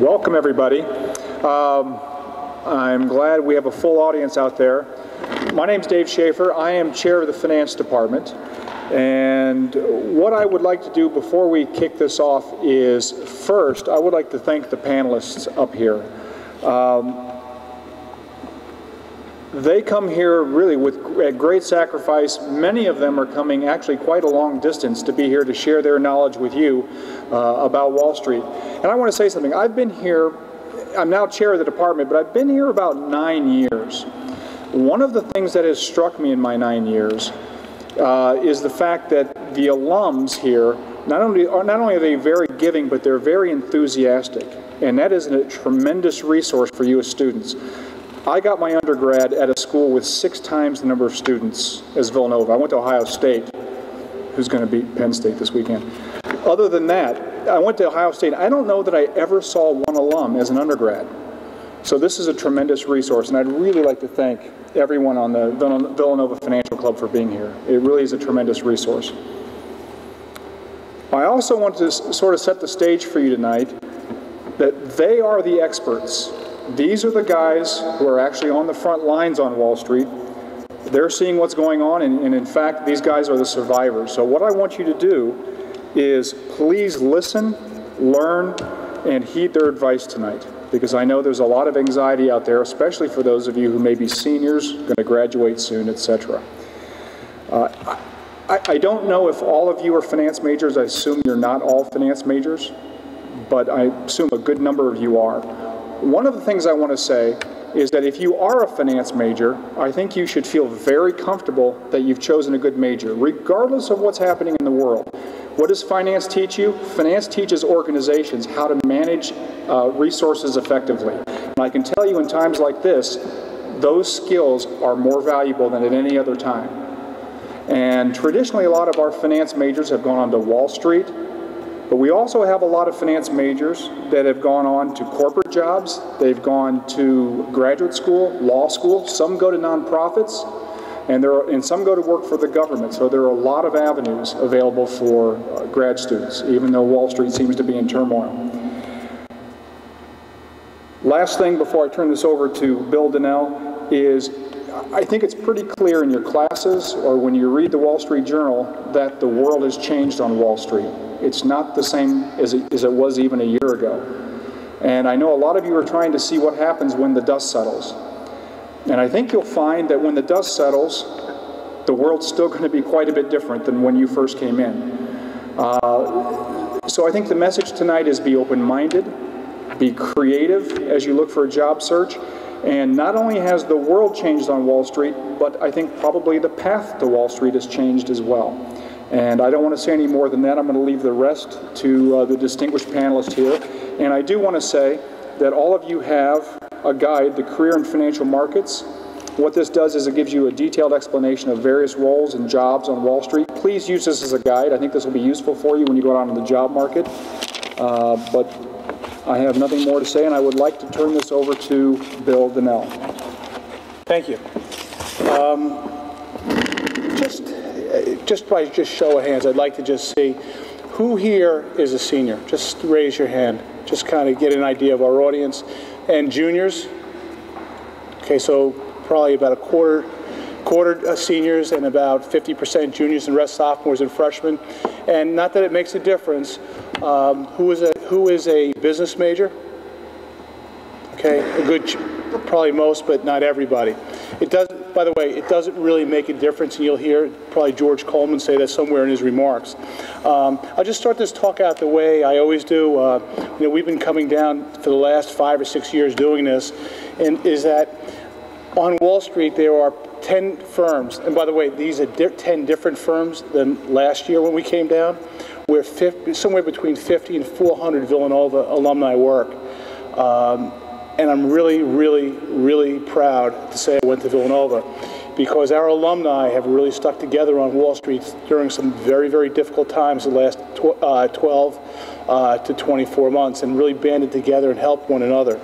Welcome, everybody. I'm glad we have a full audience out there. My name's Dave Shafer. I am chair of the finance department. And what I would like to do before we kick this off is, first, I would like to thank the panelists up here. They come here really at great sacrifice. Many of them are coming actually quite a long distance to be here to share their knowledge with you about Wall Street. And I want to say something. I've been here, I'm now chair of the department, but I've been here about 9 years. One of the things that has struck me in my 9 years is the fact that the alums here, not only are they very giving, but they're very enthusiastic. And that is a tremendous resource for you as students. I got my undergrad at a school with 6 times the number of students as Villanova. I went to Ohio State, who's going to beat Penn State this weekend. Other than that, I went to Ohio State. I don't know that I ever saw one alum as an undergrad. So this is a tremendous resource, and I'd really like to thank everyone on the Villanova Financial Club for being here. It really is a tremendous resource. I also want to sort of set the stage for you tonight that they are the experts. These are the guys who are actually on the front lines on Wall Street. They're seeing what's going on, and in fact, these guys are the survivors. So what I want you to do is please listen, learn, and heed their advice tonight, because I know there's a lot of anxiety out there, especially for those of you who may be seniors, going to graduate soon, etc. I don't know if all of you are finance majors. I assume you're not all finance majors, but I assume a good number of you are. One of the things I want to say is that if you are a finance major, I think you should feel very comfortable that you've chosen a good major, regardless of what's happening in the world. What does finance teach you? Finance teaches organizations how to manage resources effectively. And I can tell you in times like this, those skills are more valuable than at any other time. And traditionally, a lot of our finance majors have gone on to Wall Street, but we also have a lot of finance majors that have gone on to corporate jobs. They've gone to graduate school, law school. Some go to nonprofits, and some go to work for the government. So there are a lot of avenues available for grad students, even though Wall Street seems to be in turmoil. Last thing before I turn this over to Bill Donnell is, I think it's pretty clear in your classes or when you read the Wall Street Journal that the world has changed on Wall Street. It's not the same as it was even a year ago. And I know a lot of you are trying to see what happens when the dust settles. And I think you'll find that when the dust settles, the world's still going to be quite a bit different than when you first came in. So I think the message tonight is be open-minded, be creative as you look for a job search. And not only has the world changed on Wall Street, but I think probably the path to Wall Street has changed as well. And I don't want to say any more than that. I'm going to leave the rest to the distinguished panelists here. And I do want to say that all of you have a guide, The Career in Financial Markets. What this does is it gives you a detailed explanation of various roles and jobs on Wall Street. Please use this as a guide. I think this will be useful for you when you go out into the job market. But I have nothing more to say, and I would like to turn this over to Bill Donnell. Thank you. Just by show of hands, I'd like to just see who here is a senior. Just raise your hand. Just kind of get an idea of our audience. And juniors? Okay, so probably about a quarter seniors and about 50% juniors and the rest sophomores and freshmen. And not that it makes a difference. Who is a business major? Okay, probably most, but not everybody. It does. By the way, it doesn't really make a difference, and you'll hear probably George Coleman say that somewhere in his remarks. I'll just start this talk out the way I always do. You know, we've been coming down for the last 5 or 6 years doing this, and is that on Wall Street there are 10 firms, and by the way, these are 10 different firms than last year when we came down, where somewhere between 50 and 400 Villanova alumni work. And I'm really, really, really proud to say I went to Villanova, because our alumni have really stuck together on Wall Street during some very, very difficult times the last 12 to 24 months, and really banded together and helped one another.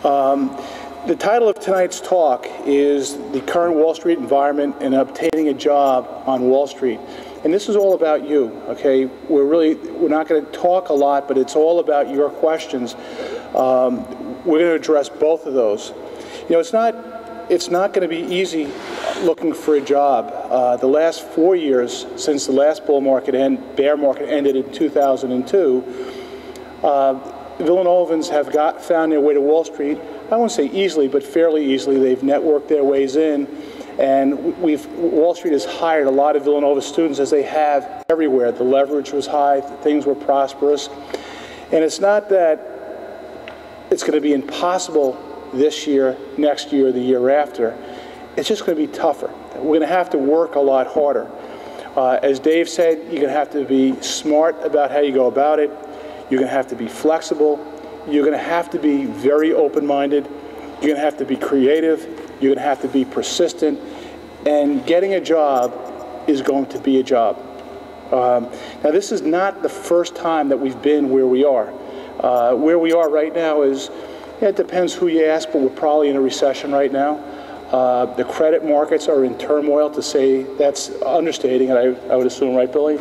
The title of tonight's talk is The Current Wall Street Environment and Obtaining a Job on Wall Street. And this is all about you, okay? We're not going to talk a lot, but it's all about your questions. We're going to address both of those. You know, it's not going to be easy looking for a job. The last 4 years since the last bear market ended in 2002, Villanovans have found their way to Wall Street. I won't say easily, but fairly easily. They've networked their ways in, and Wall Street has hired a lot of Villanova students, as they have everywhere. The leverage was high, things were prosperous, and it's not that it's going to be impossible this year, next year, the year after. It's just going to be tougher. We're going to have to work a lot harder. As Dave said, you're going to have to be smart about how you go about it. You're going to have to be flexible. You're going to have to be very open-minded. You're going to have to be creative. You're going to have to be persistent. And getting a job is going to be a job. Now, this is not the first time that we've been where we are. Where we are right now is, it depends who you ask, but we're probably in a recession right now. The credit markets are in turmoil, to say that's understating it, I would assume, right, Billy?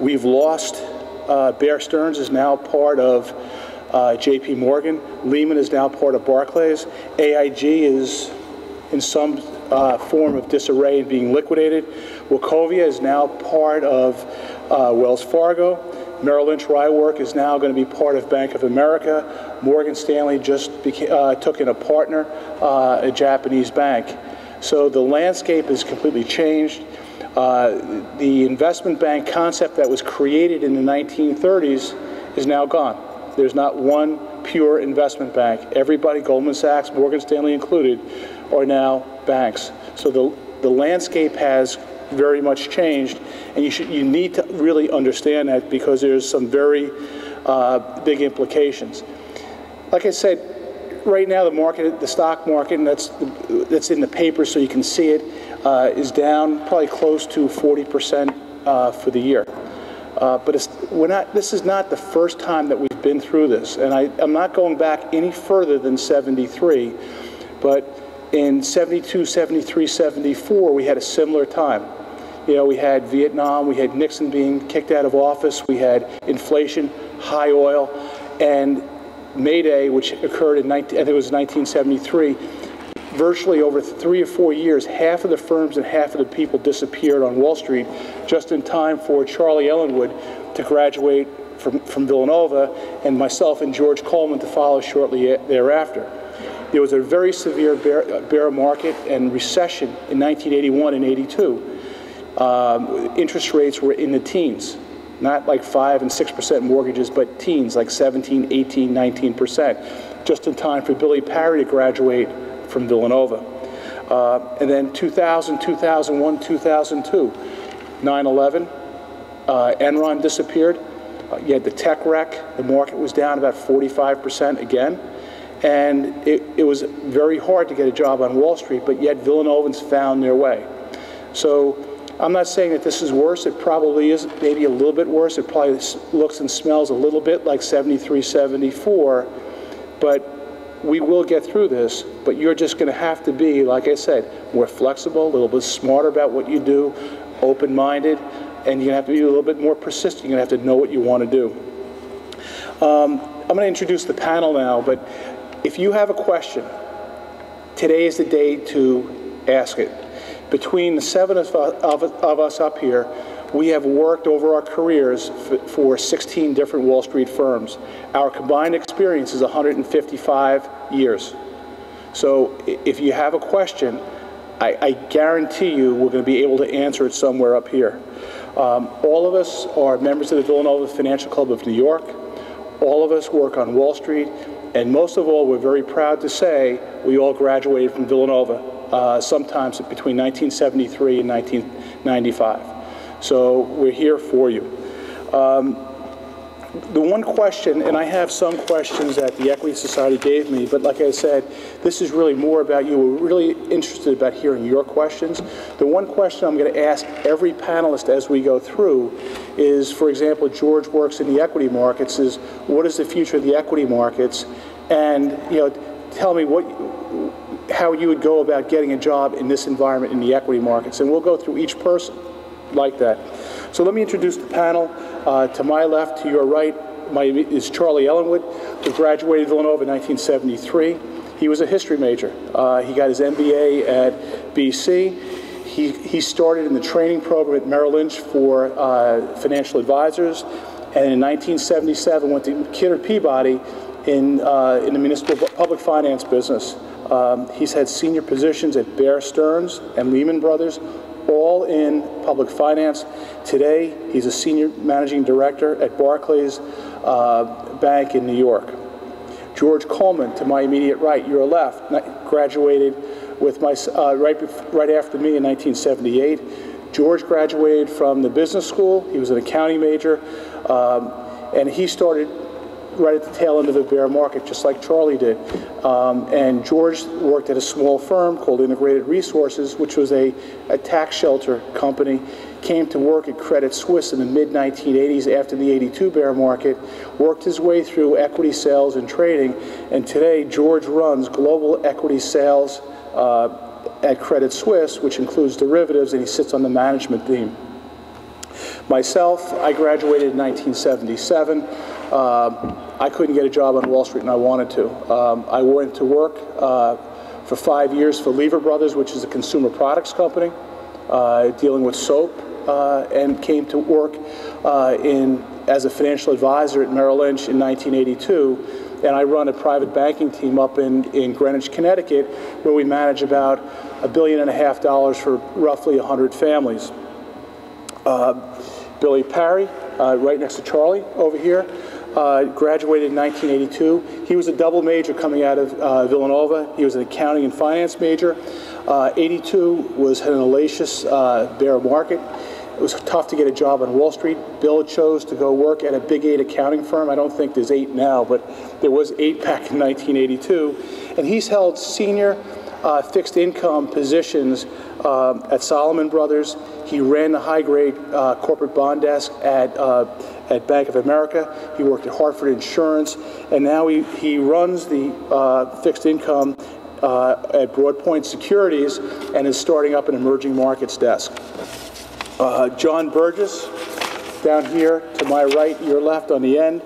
We've lost, Bear Stearns is now part of JP Morgan. Lehman is now part of Barclays. AIG is in some form of disarray and being liquidated. Wachovia is now part of Wells Fargo. Merrill Lynch Rywork is now going to be part of Bank of America. Morgan Stanley just took in a partner, a Japanese bank. So the landscape has completely changed. The investment bank concept that was created in the 1930s is now gone. There's not one pure investment bank. Everybody, Goldman Sachs, Morgan Stanley included, are now banks. So the landscape has very much changed, and you need to really understand that, because there's some very big implications. Like I said, right now the stock market, and that's in the paper so you can see it, is down probably close to 40% for the year. But this is not the first time that we've been through this, and I'm not going back any further than 73, but in 72, 73, 74, we had a similar time. You know, we had Vietnam, we had Nixon being kicked out of office, we had inflation, high oil, and May Day, which occurred in, I think it was 1973, virtually over 3 or 4 years, half of the firms and half of the people disappeared on Wall Street just in time for Charlie Ellenwood to graduate from Villanova, and myself and George Coleman to follow shortly thereafter. There was a very severe bear market and recession in 1981 and 82. Interest rates were in the teens, not like 5% and 6% mortgages, but teens, like 17, 18, 19%, just in time for Billy Parry to graduate from Villanova. And then 2000, 2001, 2002, 9/11, Enron disappeared. You had the tech wreck. The market was down about 45% again. And it was very hard to get a job on Wall Street, but yet Villanovans found their way. So I'm not saying that this is worse. It probably is maybe a little bit worse. It probably looks and smells a little bit like 73, 74, but we will get through this. But you're just going to have to be, like I said, more flexible, a little bit smarter about what you do, open-minded, and you're going to have to be a little bit more persistent. You're going to have to know what you want to do. I'm going to introduce the panel now, but if you have a question, today is the day to ask it. Between the 7 of us up here, we have worked over our careers for 16 different Wall Street firms. Our combined experience is 155 years. So if you have a question, I guarantee you we're going to be able to answer it somewhere up here. All of us are members of the Villanova Financial Club of New York. All of us work on Wall Street. And most of all, we're very proud to say we all graduated from Villanova sometimes between 1973 and 1995. So we're here for you. The one question, and I have some questions that the Equity Society gave me, but like I said, this is really more about you. We're really interested about hearing your questions. The one question I'm going to ask every panelist as we go through is, for example, George works in the equity markets, is what is the future of the equity markets? And, you know, tell me how you would go about getting a job in this environment in the equity markets. And we'll go through each person like that. So let me introduce the panel. To my left, to your right, is Charlie Ellenwood, who graduated Villanova in 1973. He was a history major. He got his MBA at BC. He started in the training program at Merrill Lynch for financial advisors, and in 1977 went to Kidder Peabody in the municipal public finance business. He's had senior positions at Bear Stearns and Lehman Brothers, all in public finance. Today, he's a senior managing director at Barclays Bank in New York. George Coleman, to my immediate right, your left, graduated with my right after me in 1978. George graduated from the business school. He was an accounting major, and he started right at the tail end of the bear market, just like Charlie did. And George worked at a small firm called Integrated Resources, which was a tax shelter company. Came to work at Credit Suisse in the mid-1980s after the '82 bear market, worked his way through equity sales and trading, and today George runs global equity sales at Credit Suisse, which includes derivatives, and he sits on the management team. Myself, I graduated in 1977. I couldn't get a job on Wall Street, and I wanted to. I went to work for 5 years for Lever Brothers, which is a consumer products company, dealing with soap, and came to work as a financial advisor at Merrill Lynch in 1982. And I run a private banking team up in Greenwich, Connecticut, where we manage about $1.5 billion for roughly 100 families. Billy Parry, right next to Charlie over here, graduated in 1982. He was a double major coming out of Villanova. He was an accounting and finance major. 82 had an hellacious bear market. It was tough to get a job on Wall Street. Bill chose to go work at a Big 8 accounting firm. I don't think there's 8 now, but there was 8 back in 1982. And he's held senior fixed income positions at Salomon Brothers. He ran the high-grade corporate bond desk at Bank of America. He worked at Hartford Insurance, and now he runs the fixed income at Broadpoint Securities and is starting up an emerging markets desk. John Burgess, down here to my right, your left on the end,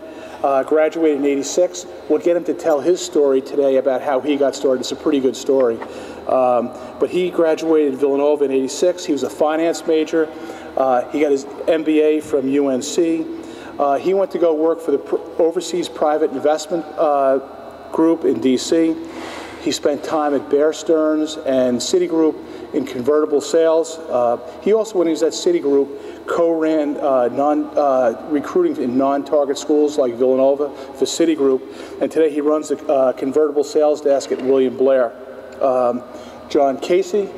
graduated in '86. We'll get him to tell his story today about how he got started. It's a pretty good story. But he graduated Villanova in '86. He was a finance major. He got his MBA from UNC. He went to go work for the Overseas Private Investment Group in D.C. He spent time at Bear Stearns and Citigroup in convertible sales. He also, when he was at Citigroup, co-ran recruiting in non-target schools like Villanova for Citigroup, and today he runs the convertible sales desk at William Blair. John Casey,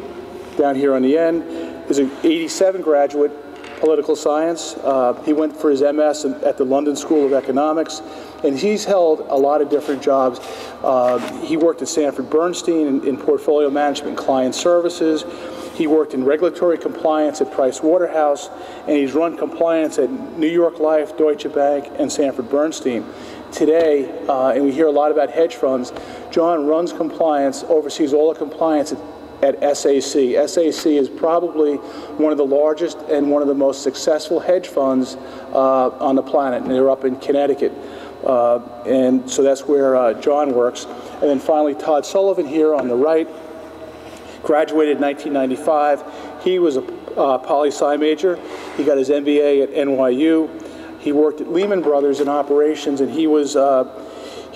down here on the end, is an '87 graduate, political science. He went for his MS at the London School of Economics, and he's held a lot of different jobs. He worked at Sanford Bernstein in portfolio management and client services. He worked in regulatory compliance at Price Waterhouse, and he's run compliance at New York Life, Deutsche Bank, and Sanford Bernstein. Today, and we hear a lot about hedge funds, John runs compliance, oversees all the compliance at SAC. SAC is probably one of the largest and one of the most successful hedge funds on the planet, and they're up in Connecticut. And so that's where John works. And then finally, Todd Sullivan here on the right, graduated in 1995. He was a poli-sci major. He got his MBA at NYU. He worked at Lehman Brothers in operations, and he was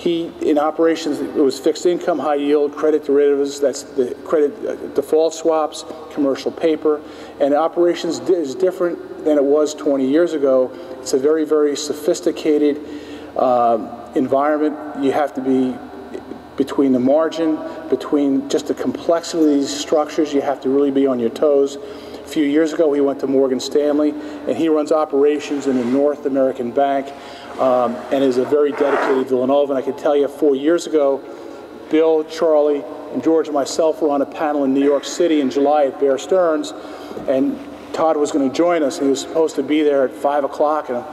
in operations, it was fixed income, high yield, credit derivatives, that's the credit default swaps, commercial paper, and operations is different than it was 20 years ago. It's a very, very sophisticated environment. You have to be between the margin, between just the complexity of these structures, you have to really be on your toes. A few years ago, he went to Morgan Stanley, and he runs operations in the North American Bank, and is a very dedicated Villanova. And I can tell you, 4 years ago, Bill, Charlie, and George and myself were on a panel in New York City in July at Bear Stearns, and Todd was going to join us. He was supposed to be there at 5 o'clock, and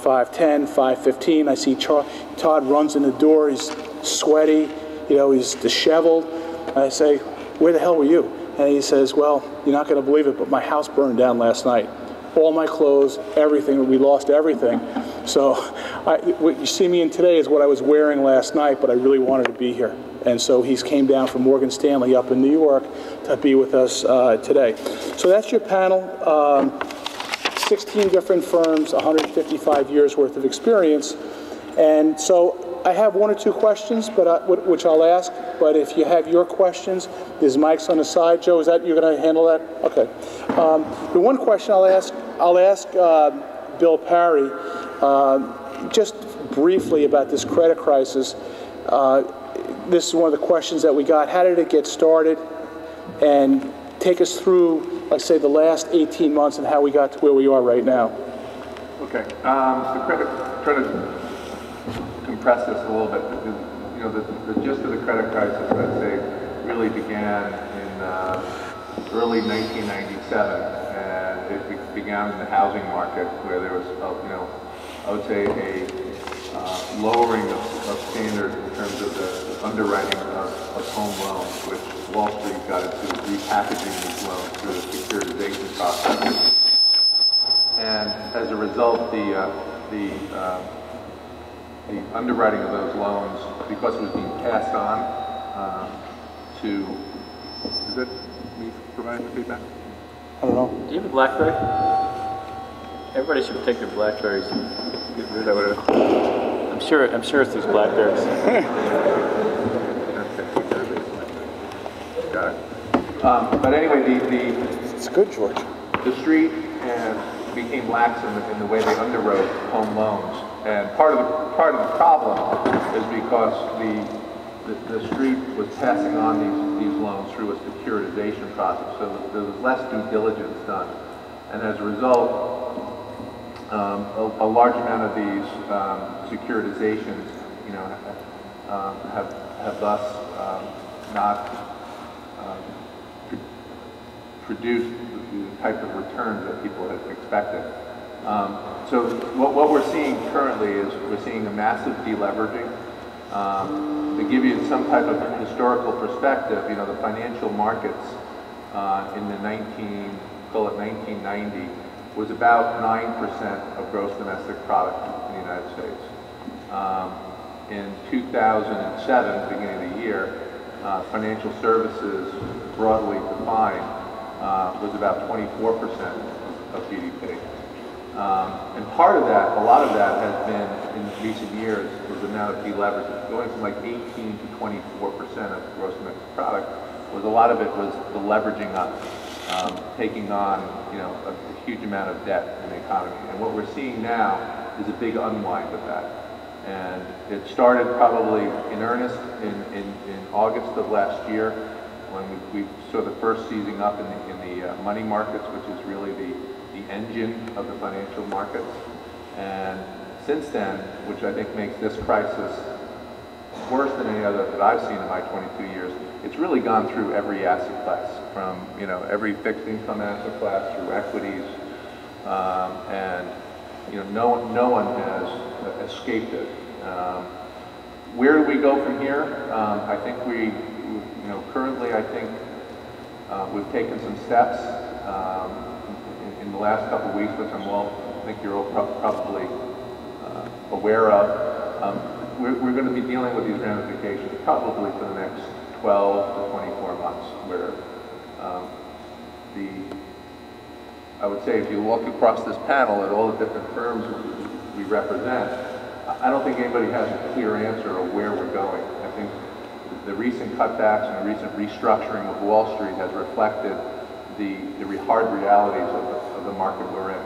5:10, 5:15, I see Todd runs in the door. He's sweaty. you know, he's disheveled. And I say, where the hell were you? And he says, well, you're not going to believe it, but my house burned down last night. All my clothes, everything, we lost everything. So what you see me in today is what I was wearing last night, but I really wanted to be here. And so he's came down from Morgan Stanley up in New York to be with us today. So that's your panel. 16 different firms, 155 years worth of experience. And so I have one or two questions, but which I'll ask. But if you have your questions, there's mics on the side. Joe, is that you're going to handle that? Okay. The one question I'll ask Bill Parry, just briefly about this credit crisis. This is one of the questions that we got. How did it get started? And take us through, like say, the last 18 months and how we got to where we are right now. Okay. So try to compress this a little bit. You know, the gist of the credit crisis, I'd say, really began in early 1997, and it began in the housing market where there was, you know, I would say a lowering of standards in terms of the underwriting of home loans, which Wall Street got into repackaging these loans through the securitization process. And as a result, the underwriting of those loans, because it was being passed on to, is it me providing the feedback? I don't know. Do you have a BlackBerry? Everybody should take their BlackBerries. Is that what it is? I'm sure it's these BlackBerries. Got it. But anyway, It's good, George. the street became lax in the way they underwrote home loans, and part of the problem is because the street was passing on these loans through a securitization process, so there was less due diligence done, and as a result, a large amount of these securitizations, you know, have thus not produced the type of returns that people had expected. So what we're seeing currently is we're seeing a massive deleveraging. To give you some type of historical perspective, you know, the financial markets in the 1990 was about 9% of gross domestic product in the United States. In 2007, beginning of the year, financial services, broadly defined, was about 24% of GDP. And part of that, a lot of that has been, in recent years, was the amount of deleveraging. Going from like 18 to 24% of gross domestic product, was a lot of it was the leveraging up, taking on, you know, a huge amount of debt in the economy. And what we're seeing now is a big unwind of that. And it started probably in earnest in August of last year, when we saw the first seizing up in the money markets, which is really the engine of the financial markets. And since then, which I think makes this crisis worse than any other that I've seen in my 22 years, it's really gone through every asset class, from, you know, every fixed income asset class through equities, and, you know, no one has escaped it. Where do we go from here? I think you know, currently I think we've taken some steps in the last couple of weeks, which I think you're all probably aware of. We're going to be dealing with these ramifications probably for the next 12 to 24 months, where I would say if you look across this panel at all the different firms we represent, I don't think anybody has a clear answer of where we're going. I think the recent cutbacks and the recent restructuring of Wall Street has reflected the hard realities of the market we're in.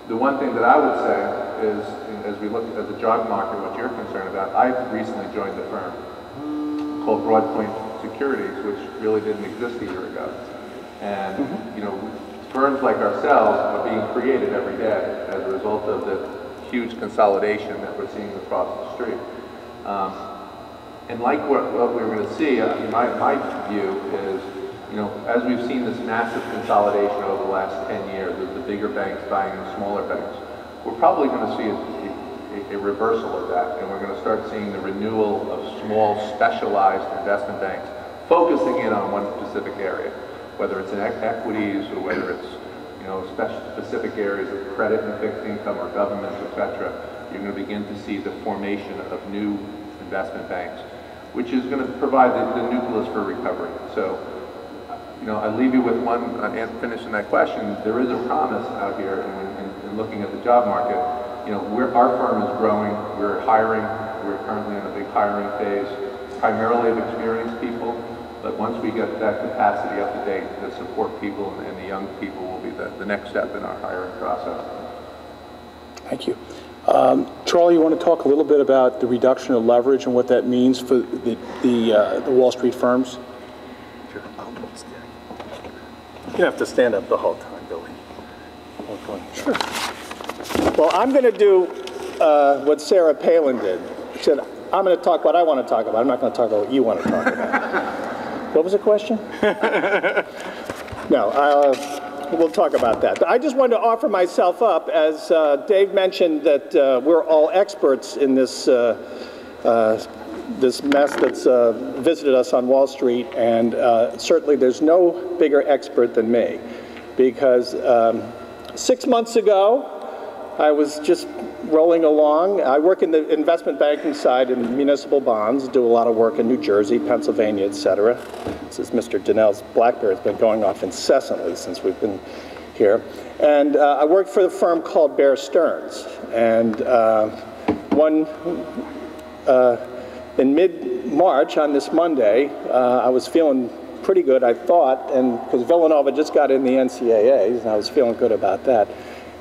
The one thing that I would say is, as we look at the job market, what you're concerned about, I've recently joined a firm called Broadpoint Securities, which really didn't exist a year ago. And, you know, firms like ourselves are being created every day as a result of the huge consolidation that we're seeing across the street. And like what we're going to see, my view is, you know, as we've seen this massive consolidation over the last 10 years, of the bigger banks buying the smaller banks, we're probably going to see a reversal of that, and we're going to start seeing the renewal of small specialized investment banks focusing in on one specific area, whether it's in equities or whether it's specific areas of credit and fixed income or governments, etc. You're going to begin to see the formation of new investment banks, which is going to provide the nucleus for recovery. So, I leave you with one, finishing that question, there is a promise out here in looking at the job market. Our firm is growing, we're hiring, we're currently in a big hiring phase, primarily of experienced people, but once we get that capacity up to date to support people and the young people will be the next step in our hiring process. Thank you. Charlie, you want to talk a little bit about the reduction of leverage and what that means for the Wall Street firms? Sure. You have to stand up the whole time, Billy. Sure. Well, I'm going to do what Sarah Palin did. She said, I'm going to talk what I want to talk about. I'm not going to talk about what you want to talk about. What was the question? No, we'll talk about that. But I just wanted to offer myself up, as Dave mentioned, that we're all experts in this this mess that's visited us on Wall Street, and certainly there's no bigger expert than me, because 6 months ago, I was just rolling along. I work in the investment banking side in municipal bonds, do a lot of work in New Jersey, Pennsylvania, et cetera. This is Mr. Donnell's BlackBerry. It's been going off incessantly since we've been here. And I worked for the firm called Bear Stearns. And in mid-March, on this Monday, I was feeling pretty good, I thought, and because Villanova just got in the NCAAs, and I was feeling good about that.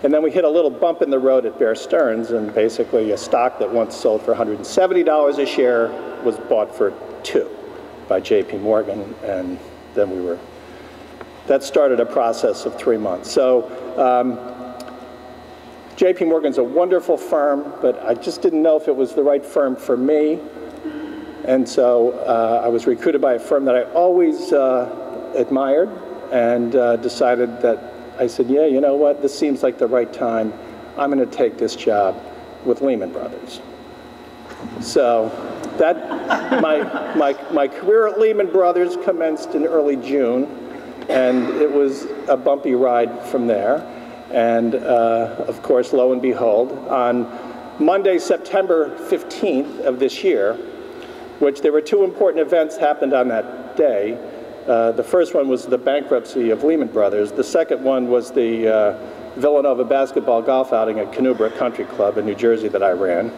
And then we hit a little bump in the road at Bear Stearns, and basically a stock that once sold for $170 a share was bought for $2 by JP Morgan, and then that started a process of 3 months. So JP Morgan's a wonderful firm, but I just didn't know if it was the right firm for me. And so I was recruited by a firm that I always admired, and decided that I said, yeah, you know what, this seems like the right time. I'm going to take this job with Lehman Brothers. So that, my career at Lehman Brothers commenced in early June, and it was a bumpy ride from there. And of course, lo and behold, on Monday, September 15th of this year, which there were two important events happened on that day. The first one was the bankruptcy of Lehman Brothers. The second one was the Villanova basketball golf outing at Canubra Country Club in New Jersey that I ran.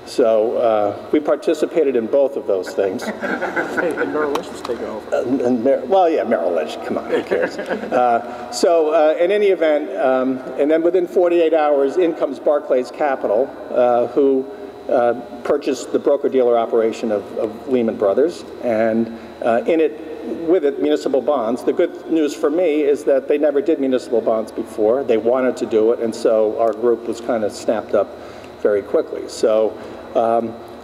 So we participated in both of those things. Hey, and Merrill Lynch was taking over. Well, yeah, Merrill Lynch, come on, who cares? So in any event, and then within 48 hours, in comes Barclays Capital, who purchased the broker-dealer operation of Lehman Brothers, and with it, municipal bonds. The good news for me is that they never did municipal bonds before. They wanted to do it, and so our group was kind of snapped up very quickly. So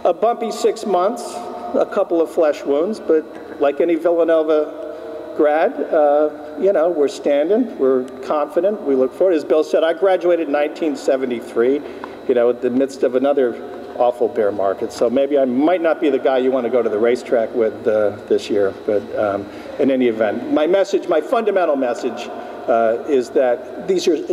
a bumpy 6 months, a couple of flesh wounds, but like any Villanova grad, we're standing, we're confident, we look forward. As Bill said, I graduated in 1973, in the midst of another awful bear market. So maybe I might not be the guy you want to go to the racetrack with this year, but in any event, my fundamental message is that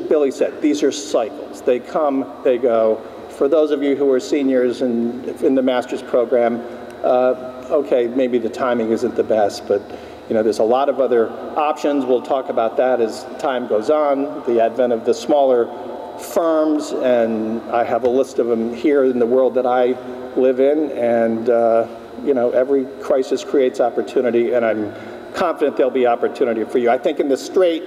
Billy said, these are cycles. They come, they go. For those of you who are seniors and in the master's program, okay, maybe the timing isn't the best, but there's a lot of other options. We'll talk about that as time goes on, the advent of the smaller firms, and I have a list of them here in the world that I live in, and every crisis creates opportunity, and I'm confident there'll be opportunity for you. I think in the straight,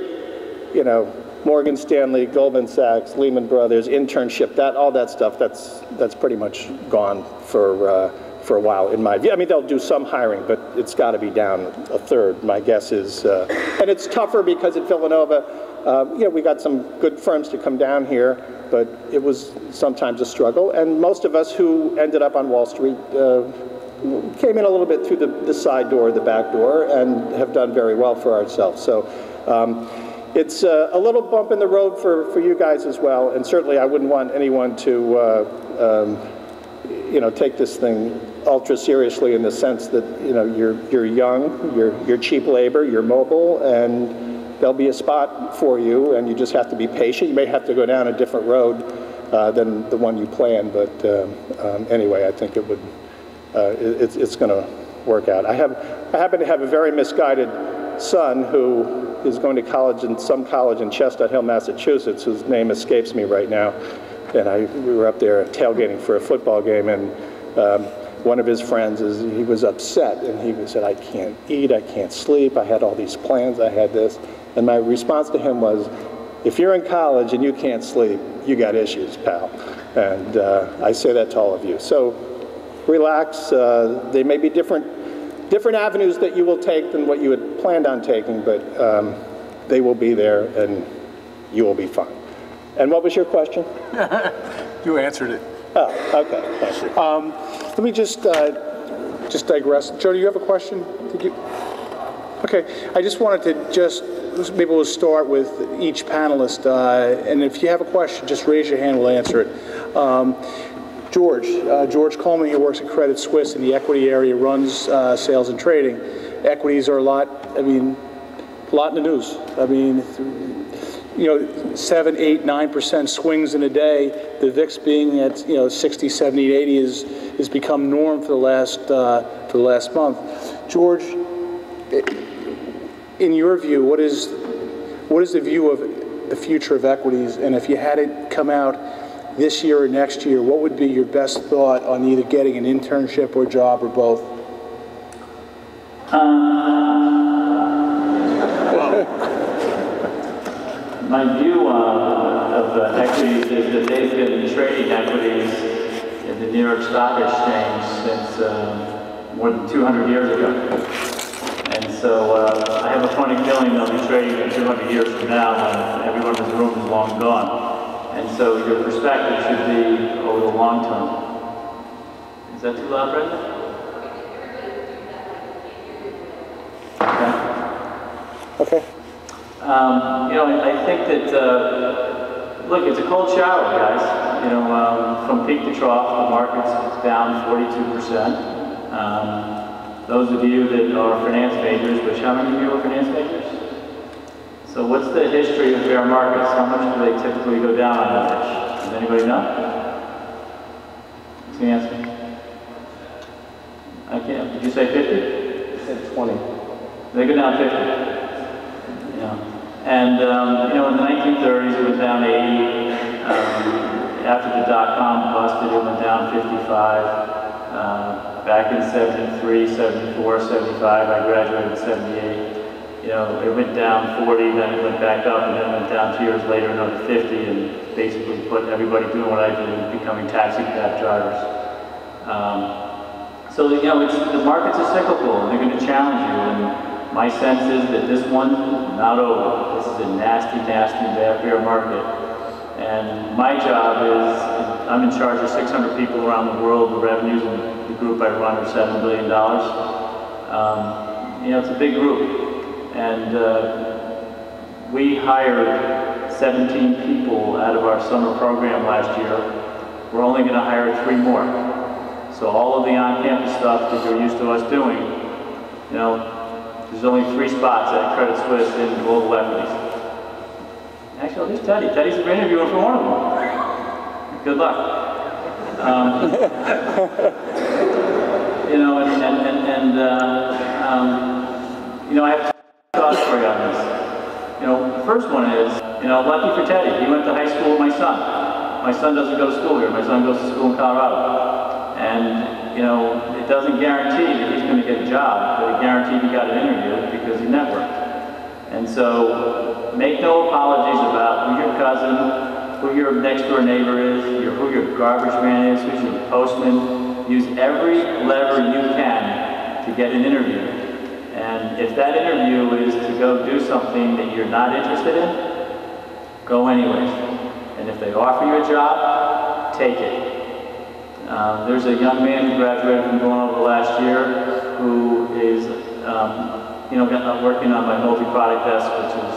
Morgan Stanley, Goldman Sachs, Lehman Brothers, internship, all that stuff, that's pretty much gone for a while, in my view. I mean, they'll do some hiring, but it's got to be down a third. My guess is, and it's tougher because at Villanova, we got some good firms to come down here, but it was sometimes a struggle. And most of us who ended up on Wall Street came in a little bit through the side door, the back door, and have done very well for ourselves. So It's a little bump in the road for you guys as well, and certainly I wouldn't want anyone to take this thing ultra seriously in the sense that you're young, you're cheap labor, you're mobile, and there'll be a spot for you, and you just have to be patient. You may have to go down a different road than the one you planned, but anyway, I think it would. It's going to work out. I happen to have a very misguided son who is going to college in some college in Chestnut Hill, Massachusetts, whose name escapes me right now. And we were up there tailgating for a football game, and one of his friends, he was upset, and he said, "I can't eat, I can't sleep, I had all these plans, I had this." And my response to him was, "If you're in college and you can't sleep, you got issues, pal." And I say that to all of you. So relax. They may be different avenues that you will take than what you had planned on taking, but they will be there, and you will be fine. And what was your question? You answered it. Oh, okay. Thank you. Let me just digress. Joe, do you have a question? Okay, I just wanted to maybe we'll start with each panelist, and if you have a question, just raise your hand, we'll answer it. George Coleman here works at Credit Suisse in the equity area, runs sales and trading. Equities are a lot in the news. 7, 8, 9% swings in a day. The VIX being at 60, 70, 80 has become norm for the last month. George, in your view, what is the view of the future of equities? And if you had it come out this year or next year, what would be your best thought on either getting an internship or job or both? My view of equities is that they've been trading equities in the New York Stock Exchange since more than 200 years ago. And so I have a funny feeling they'll be trading in 200 years from now when everyone in this room is long gone. And so your perspective should be over the long term. Is that too loud, Brendan? Okay. I think that, look, it's a cold shower, guys. From peak to trough, the market's down 42%. Those of you that are finance majors, which how many of you are finance majors? So what's the history of bear markets? How much do they typically go down on average? Does anybody know? What's the answer? I can't. Did you say 50? I said 20. They go down 50. And, in the 1930s, it went down 80. After the dot-com busted, it went down 55. Back in 73, 74, 75, I graduated in 78. It went down 40, then it went back up, and then it went down 2 years later, another 50, and basically put everybody doing what I do, becoming taxi cab drivers. So, the markets are cyclical, and they're going to challenge you. And my sense is that this one's not over. This is a nasty, nasty bear market. And my job is, I'm in charge of 600 people around the world. The revenues in the group I run are $7 billion. It's a big group. And we hired 17 people out of our summer program last year. We're only going to hire 3 more. So all of the on-campus stuff that you're used to us doing, there's only 3 spots at Credit Suisse in global equities. Actually, there's Teddy. Teddy's interviewing for one of them. Good luck. I have 2 thoughts for you on this. The first one is, lucky for Teddy, he went to high school with my son. My son doesn't go to school here. My son goes to school in Colorado. And, it doesn't guarantee that he's going to get a job, but it guaranteed he got an interview because he networked. And so, make no apologies about who your cousin, who your next door neighbor is, who your garbage man is, who's your postman. Use every lever you can to get an interview. And if that interview is to go do something that you're not interested in, go anyways. And if they offer you a job, take it. There's a young man who graduated from Villanova last year who is, working on my multi-product desk, which is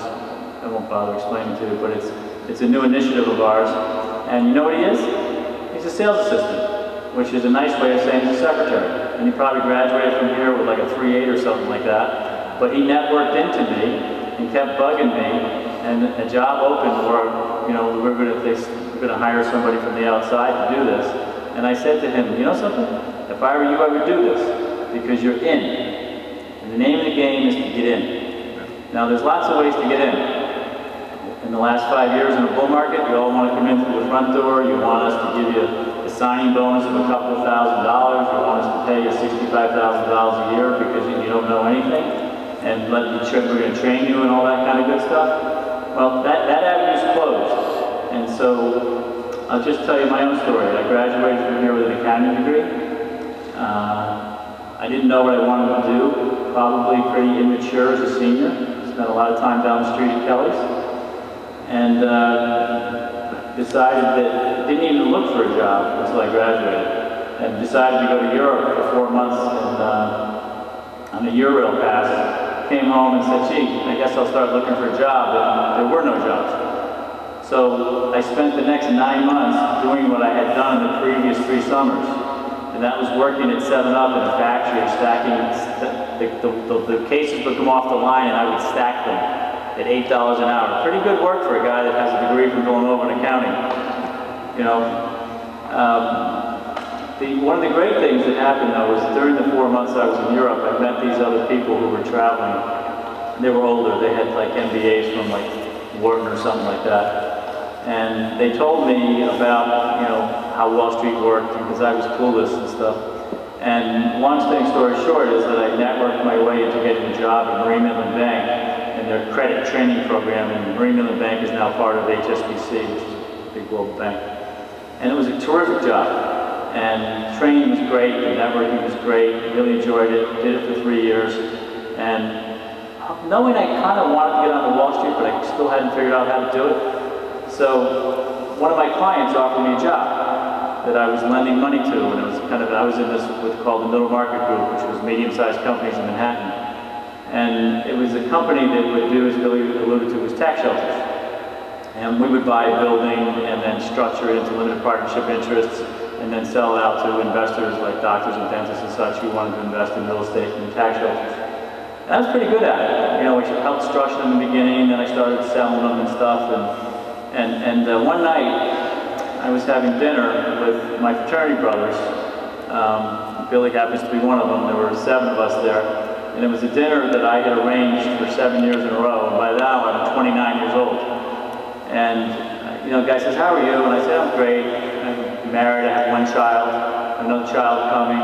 I won't bother explaining to you, but it's a new initiative of ours. And you know what he is? He's a sales assistant, which is a nice way of saying he's a secretary. And he probably graduated from here with like a 3.8 or something like that. But he networked into me and kept bugging me, and a job opened where, you know, we're going to hire somebody from the outside to do this. And I said to him, you know something? If I were you, I would do this, because you're in. And the name of the game is to get in. Now, there's lots of ways to get in. In the last 5 years in a bull market, you all want to come in through the front door. You want us to give you a signing bonus of a couple of $1,000. You want us to pay you $65,000 a year because you don't know anything, and we're going to train you and all that kind of good stuff. Well, that avenue's closed. And so I'll just tell you my own story. I graduated from here with an accounting degree. I didn't know what I wanted to do. Probably pretty immature as a senior. Spent a lot of time down the street at Kelly's. And decided that, didn't even look for a job until I graduated. And decided to go to Europe for 4 months and, on a Eurail pass. Came home and said, gee, I guess I'll start looking for a job. And there were no jobs. So I spent the next 9 months doing what I had done in the previous 3 summers. And that was working at 7-Up in a factory, stacking, the cases would come off the line and I would stack them at $8 an hour. Pretty good work for a guy that has a degree from Villanova in accounting. You know, one of the great things that happened though was during the 4 months I was in Europe, I met these other people who were traveling. They were older, they had like MBAs from like Wharton or something like that. And they told me about, you know, how Wall Street worked, because I was clueless and stuff. And long story short is that I networked my way into getting a job at Marine Midland Bank in their credit training program. And Marine Midland Bank is now part of HSBC, which is a big global bank. And it was a terrific job. And training was great, the networking was great, really enjoyed it, did it for 3 years. And knowing I kind of wanted to get onto Wall Street, but I still hadn't figured out how to do it. So one of my clients offered me a job that I was lending money to, and it was I was in this what's called the middle market group, which was medium-sized companies in Manhattan. And it was a company that would do, as Billy alluded to, was tax shelters. And we would buy a building and then structure it into limited partnership interests and then sell it out to investors like doctors and dentists and such who wanted to invest in real estate and tax shelters. And I was pretty good at it. You know, we helped structure them in the beginning, then I started selling them and stuff. And one night, I was having dinner with my fraternity brothers. Billy happens to be one of them. There were 7 of us there. And it was a dinner that I had arranged for 7 years in a row. And by now, I'm 29 years old. And, you know, the guy says, how are you? And I said, I'm great. I'm married. I have 1 child, another child coming.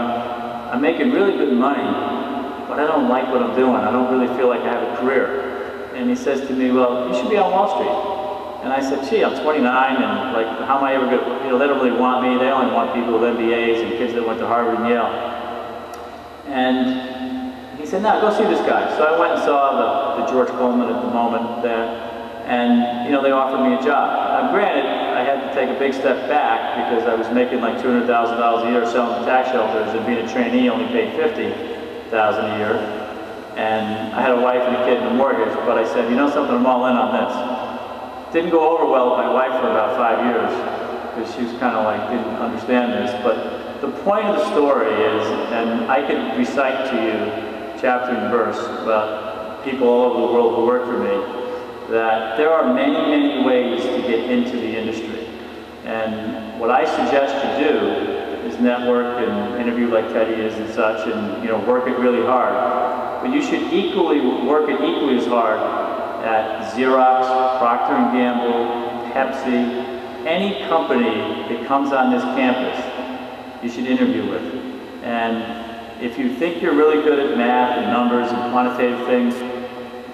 I'm making really good money, but I don't like what I'm doing. I don't really feel like I have a career. And he says to me, well, you should be on Wall Street. And I said, gee, I'm 29, and like, how am I ever going to, you know, they don't really want me. They only want people with MBAs and kids that went to Harvard and Yale. And he said, no, go see this guy. So I went and saw the George Coleman at the moment there, and, you know, they offered me a job. Now, granted, I had to take a big step back because I was making like $200,000 a year selling tax shelters, and being a trainee only paid $50,000 a year. And I had a wife and a kid and a mortgage, but I said, you know something, I'm all in on this. Didn't go over well with my wife for about 5 years because she was kind of like, didn't understand this. But the point of the story is, and I could recite to you chapter and verse about people all over the world who work for me, that there are many, many ways to get into the industry. And what I suggest you do is network and interview like Teddy is and such, and, you know, work it really hard. But you should work it equally as hard at Xerox, Procter & Gamble, Pepsi, any company that comes on this campus, you should interview with. And if you think you're really good at math and numbers and quantitative things,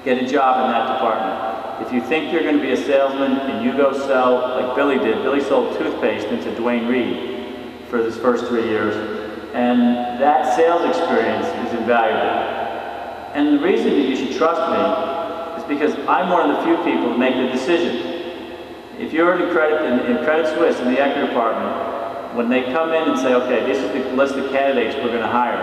get a job in that department. If you think you're going to be a salesman and you go sell, like Billy did, Billy sold toothpaste into Dwayne Reed for his first 3 years, and that sales experience is invaluable. And the reason that you should trust me because I'm one of the few people who make the decision. If you're in Credit Suisse in the equity department, when they come in and say, okay, this is the list of candidates we're going to hire,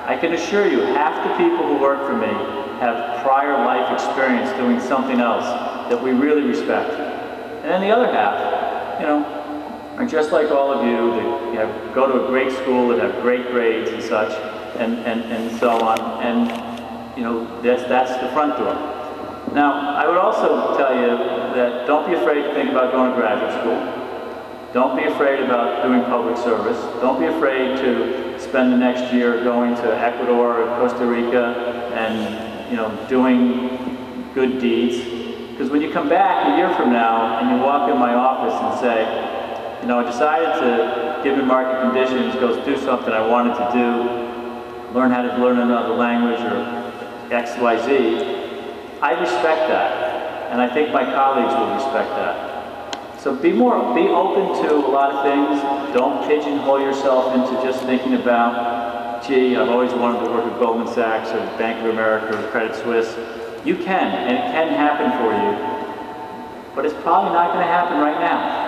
I can assure you half the people who work for me have prior life experience doing something else that we really respect. And then the other half, you know, are just like all of you, that go to a great school, that have great grades and such, and so on, and you know, that's the front door. Now, I would also tell you that don't be afraid to think about going to graduate school. Don't be afraid about doing public service. Don't be afraid to spend the next year going to Ecuador or Costa Rica and, you know, doing good deeds. Because when you come back a year from now and you walk in my office and say, you know, I decided to, given market conditions, go do something I wanted to do, learn how to learn another language or X, Y, Z, I respect that, and I think my colleagues will respect that. So be open to a lot of things. Don't pigeonhole yourself into just thinking about, gee, I've always wanted to work at Goldman Sachs or Bank of America or Credit Suisse. You can, and it can happen for you, but it's probably not going to happen right now.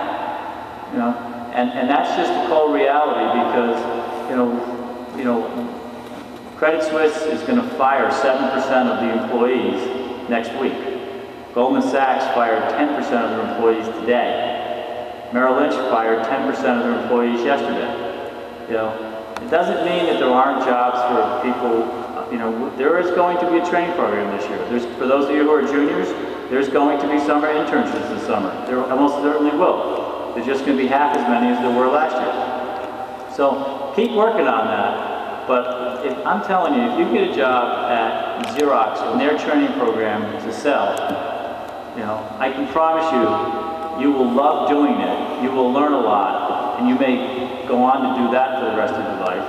You know, and that's just the cold reality, because you know, Credit Suisse is going to fire 7% of the employees next week. Goldman Sachs fired 10% of their employees today. Merrill Lynch fired 10% of their employees yesterday. You know, it doesn't mean that there aren't jobs for people. You know, there is going to be a training program this year. For those of you who are juniors, there's going to be summer internships this summer. There almost certainly will. There's just going to be half as many as there were last year. So keep working on that. But I'm telling you, if you get a job at Xerox in their training program to sell, you know, I can promise you, you will love doing it. You will learn a lot, and you may go on to do that for the rest of your life.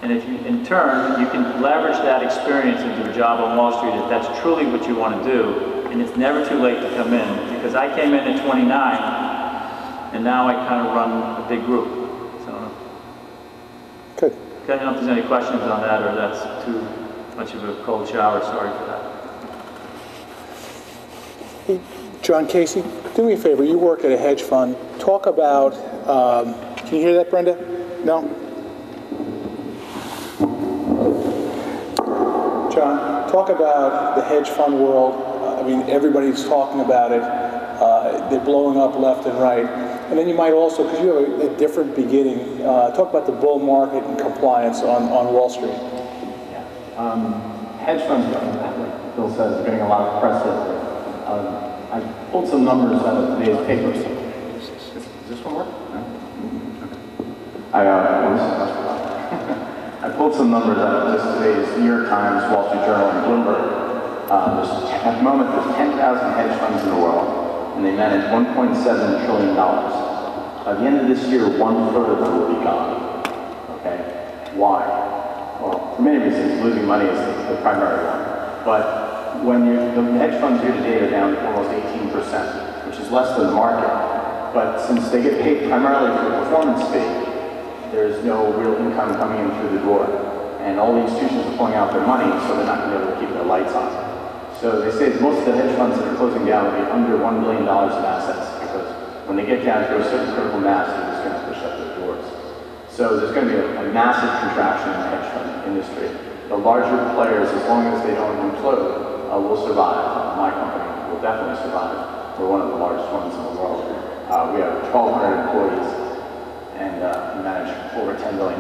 And if you, in turn, you can leverage that experience into a job on Wall Street if that's truly what you want to do. And it's never too late to come in, because I came in at 29, and now I kind of run a big group. So, Good. I don't know if there's any questions on that, or that's too much of a cold shower. Sorry for that. Hey, John Casey, do me a favor. You work at a hedge fund. Talk about, can you hear that, Brenda? No? John, talk about the hedge fund world. I mean, everybody's talking about it. They're blowing up left and right. And then you might also, because you have a different beginning, talk about the bull market and compliance on Wall Street. Yeah. Hedge funds, like Bill says, are getting a lot of press lately. I pulled some numbers out of today's papers. Does this one work? No? Okay. I pulled some numbers out of just today's New York Times, Wall Street Journal, and Bloomberg. At the moment, there's 10,000 hedge funds in the world, and they manage $1.7 trillion. By the end of this year, 1/3 of them will be gone. Okay? Why? Well, for many reasons, losing money is the primary one. But when the hedge funds year to date are down almost 18%, which is less than the market. But since they get paid primarily for the performance fee, there's no real income coming in through the door. And all the institutions are pulling out their money, so they're not going to be able to keep their lights on. So they say that most of the hedge funds that are closing down will be under $1 billion in assets, because when they get down to a certain critical mass, they're just going to push up their doors. So there's going to be a massive contraction in the hedge fund industry. The larger players, as long as they don't implode, will survive. My company will definitely survive. We're one of the largest ones in the world. We have 1,200 employees, and we manage over $10 billion.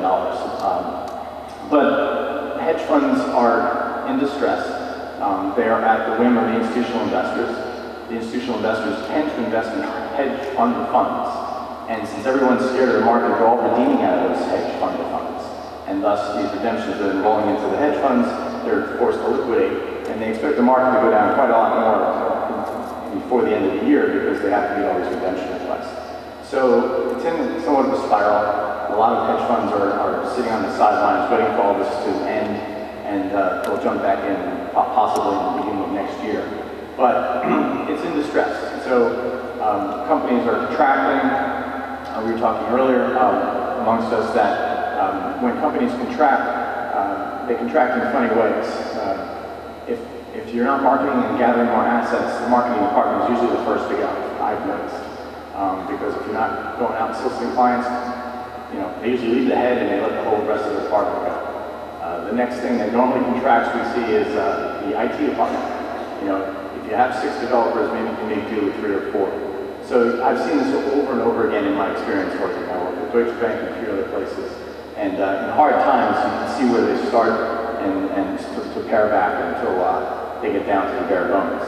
But hedge funds are in distress. They are at the whim of the institutional investors. The institutional investors tend to invest in hedge fund funds. And since everyone's scared of the market, they're all redeeming out of those hedge fund funds. And thus, these redemptions are then rolling into the hedge funds. They're forced to liquidate, and they expect the market to go down quite a lot more before the end of the year, because they have to meet all these redemption requests. So it's in somewhat of a spiral. A lot of hedge funds are sitting on the sidelines waiting for all this to end, and they'll jump back in possibly in the beginning of next year. But it's in distress. So companies are contracting. We were talking earlier amongst us that when companies contract, they contract in funny ways. If you're not marketing and gathering more assets, the marketing department is usually the first to go, I've noticed. Because if you're not going out and soliciting clients, you know, they usually leave the head and they let the whole rest of the department go. The next thing that normally contracts we see is the IT department. You know, if you have 6 developers, maybe you can make do with 3 or 4. So I've seen this over and over again in my experience working. I work at Deutsche Bank and a few other places. And in hard times, you can see where they start and to pare back until they get down to the bare bones.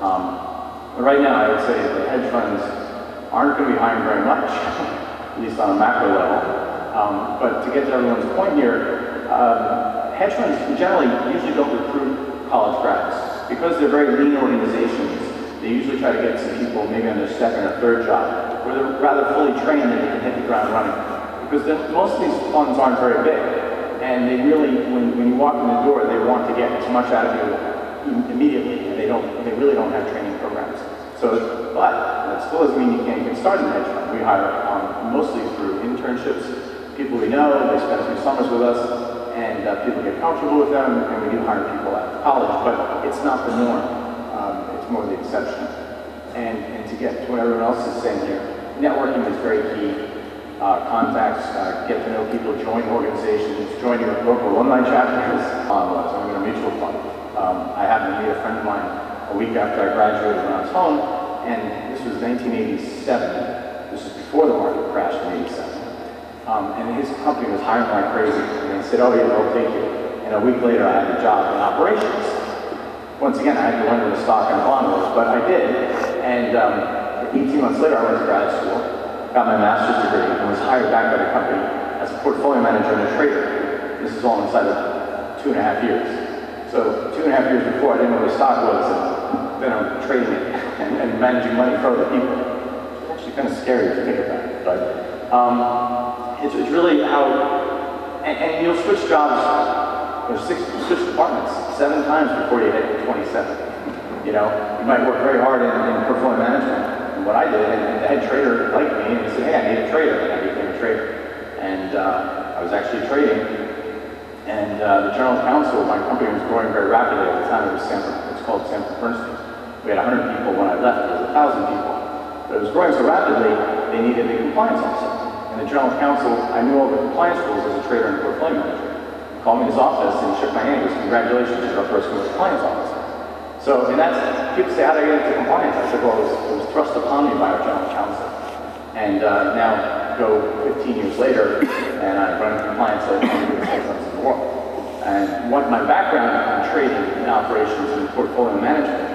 But right now, I would say the hedge funds aren't going to be hiring very much, at least on a macro level. But to get to everyone's point here, hedge funds generally usually don't recruit college grads. Because they're very lean organizations, they usually try to get some people maybe on their 2nd or 3rd job, where they're rather fully trained and they can hit the ground running. Because most of these funds aren't very big. And they really, when you walk in the door, they want to get as much out of you immediately, and they really don't have training programs. So, but that still doesn't mean you can't get started in the hedge fund. We hire mostly through internships, people we know, they spend a few summers with us, and people get comfortable with them, and we do hire people out of college, but it's not the norm. It's more the exception. And to get to what everyone else is saying here, networking is very key. Contacts, get to know people, join organizations, join your local alumni chapters. I'm in a mutual fund. I happened to meet a friend of mine a week after I graduated when I was home, and this was 1987. This was before the market crashed in '87. And his company was hiring like crazy, and they said, "Oh yeah, they'll take you." And a week later, I had a job in operations. Once again, I had to learn what a stock and bond was, but I did. And 18 months later, I went to grad school, got my master's degree, and was hired back by the company as a portfolio manager and a trader. This is all inside of 2.5 years. So 2.5 years before, I didn't know what a stock was, and then I'm trading it and managing money for other people. It's actually kind of scary if you think about it, but it's really how, and you'll switch jobs, switch departments 7 times before you hit 27. You know, you might work very hard in portfolio management. What I did, and the head trader liked me, and he said, "Hey, I need a trader," and I became a trader. And I was actually trading, and the general counsel of my company was growing very rapidly at the time. It's called Sanford Bernstein. We had 100 people when I left. There was 1,000 people. But it was growing so rapidly, they needed a compliance officer. And the general counsel, I knew all the compliance rules as a trader and portfolio manager. He called me in his office and he shook my hand and said, "Congratulations, you're our first compliance officer." So, and that's, people say, "How did I get into compliance?" I said, "Well, it was thrust upon me by our general counsel." And now, go 15 years later, and I run compliance at one of the biggest hedge funds in the world. And what my background in trading, in operations, and portfolio management,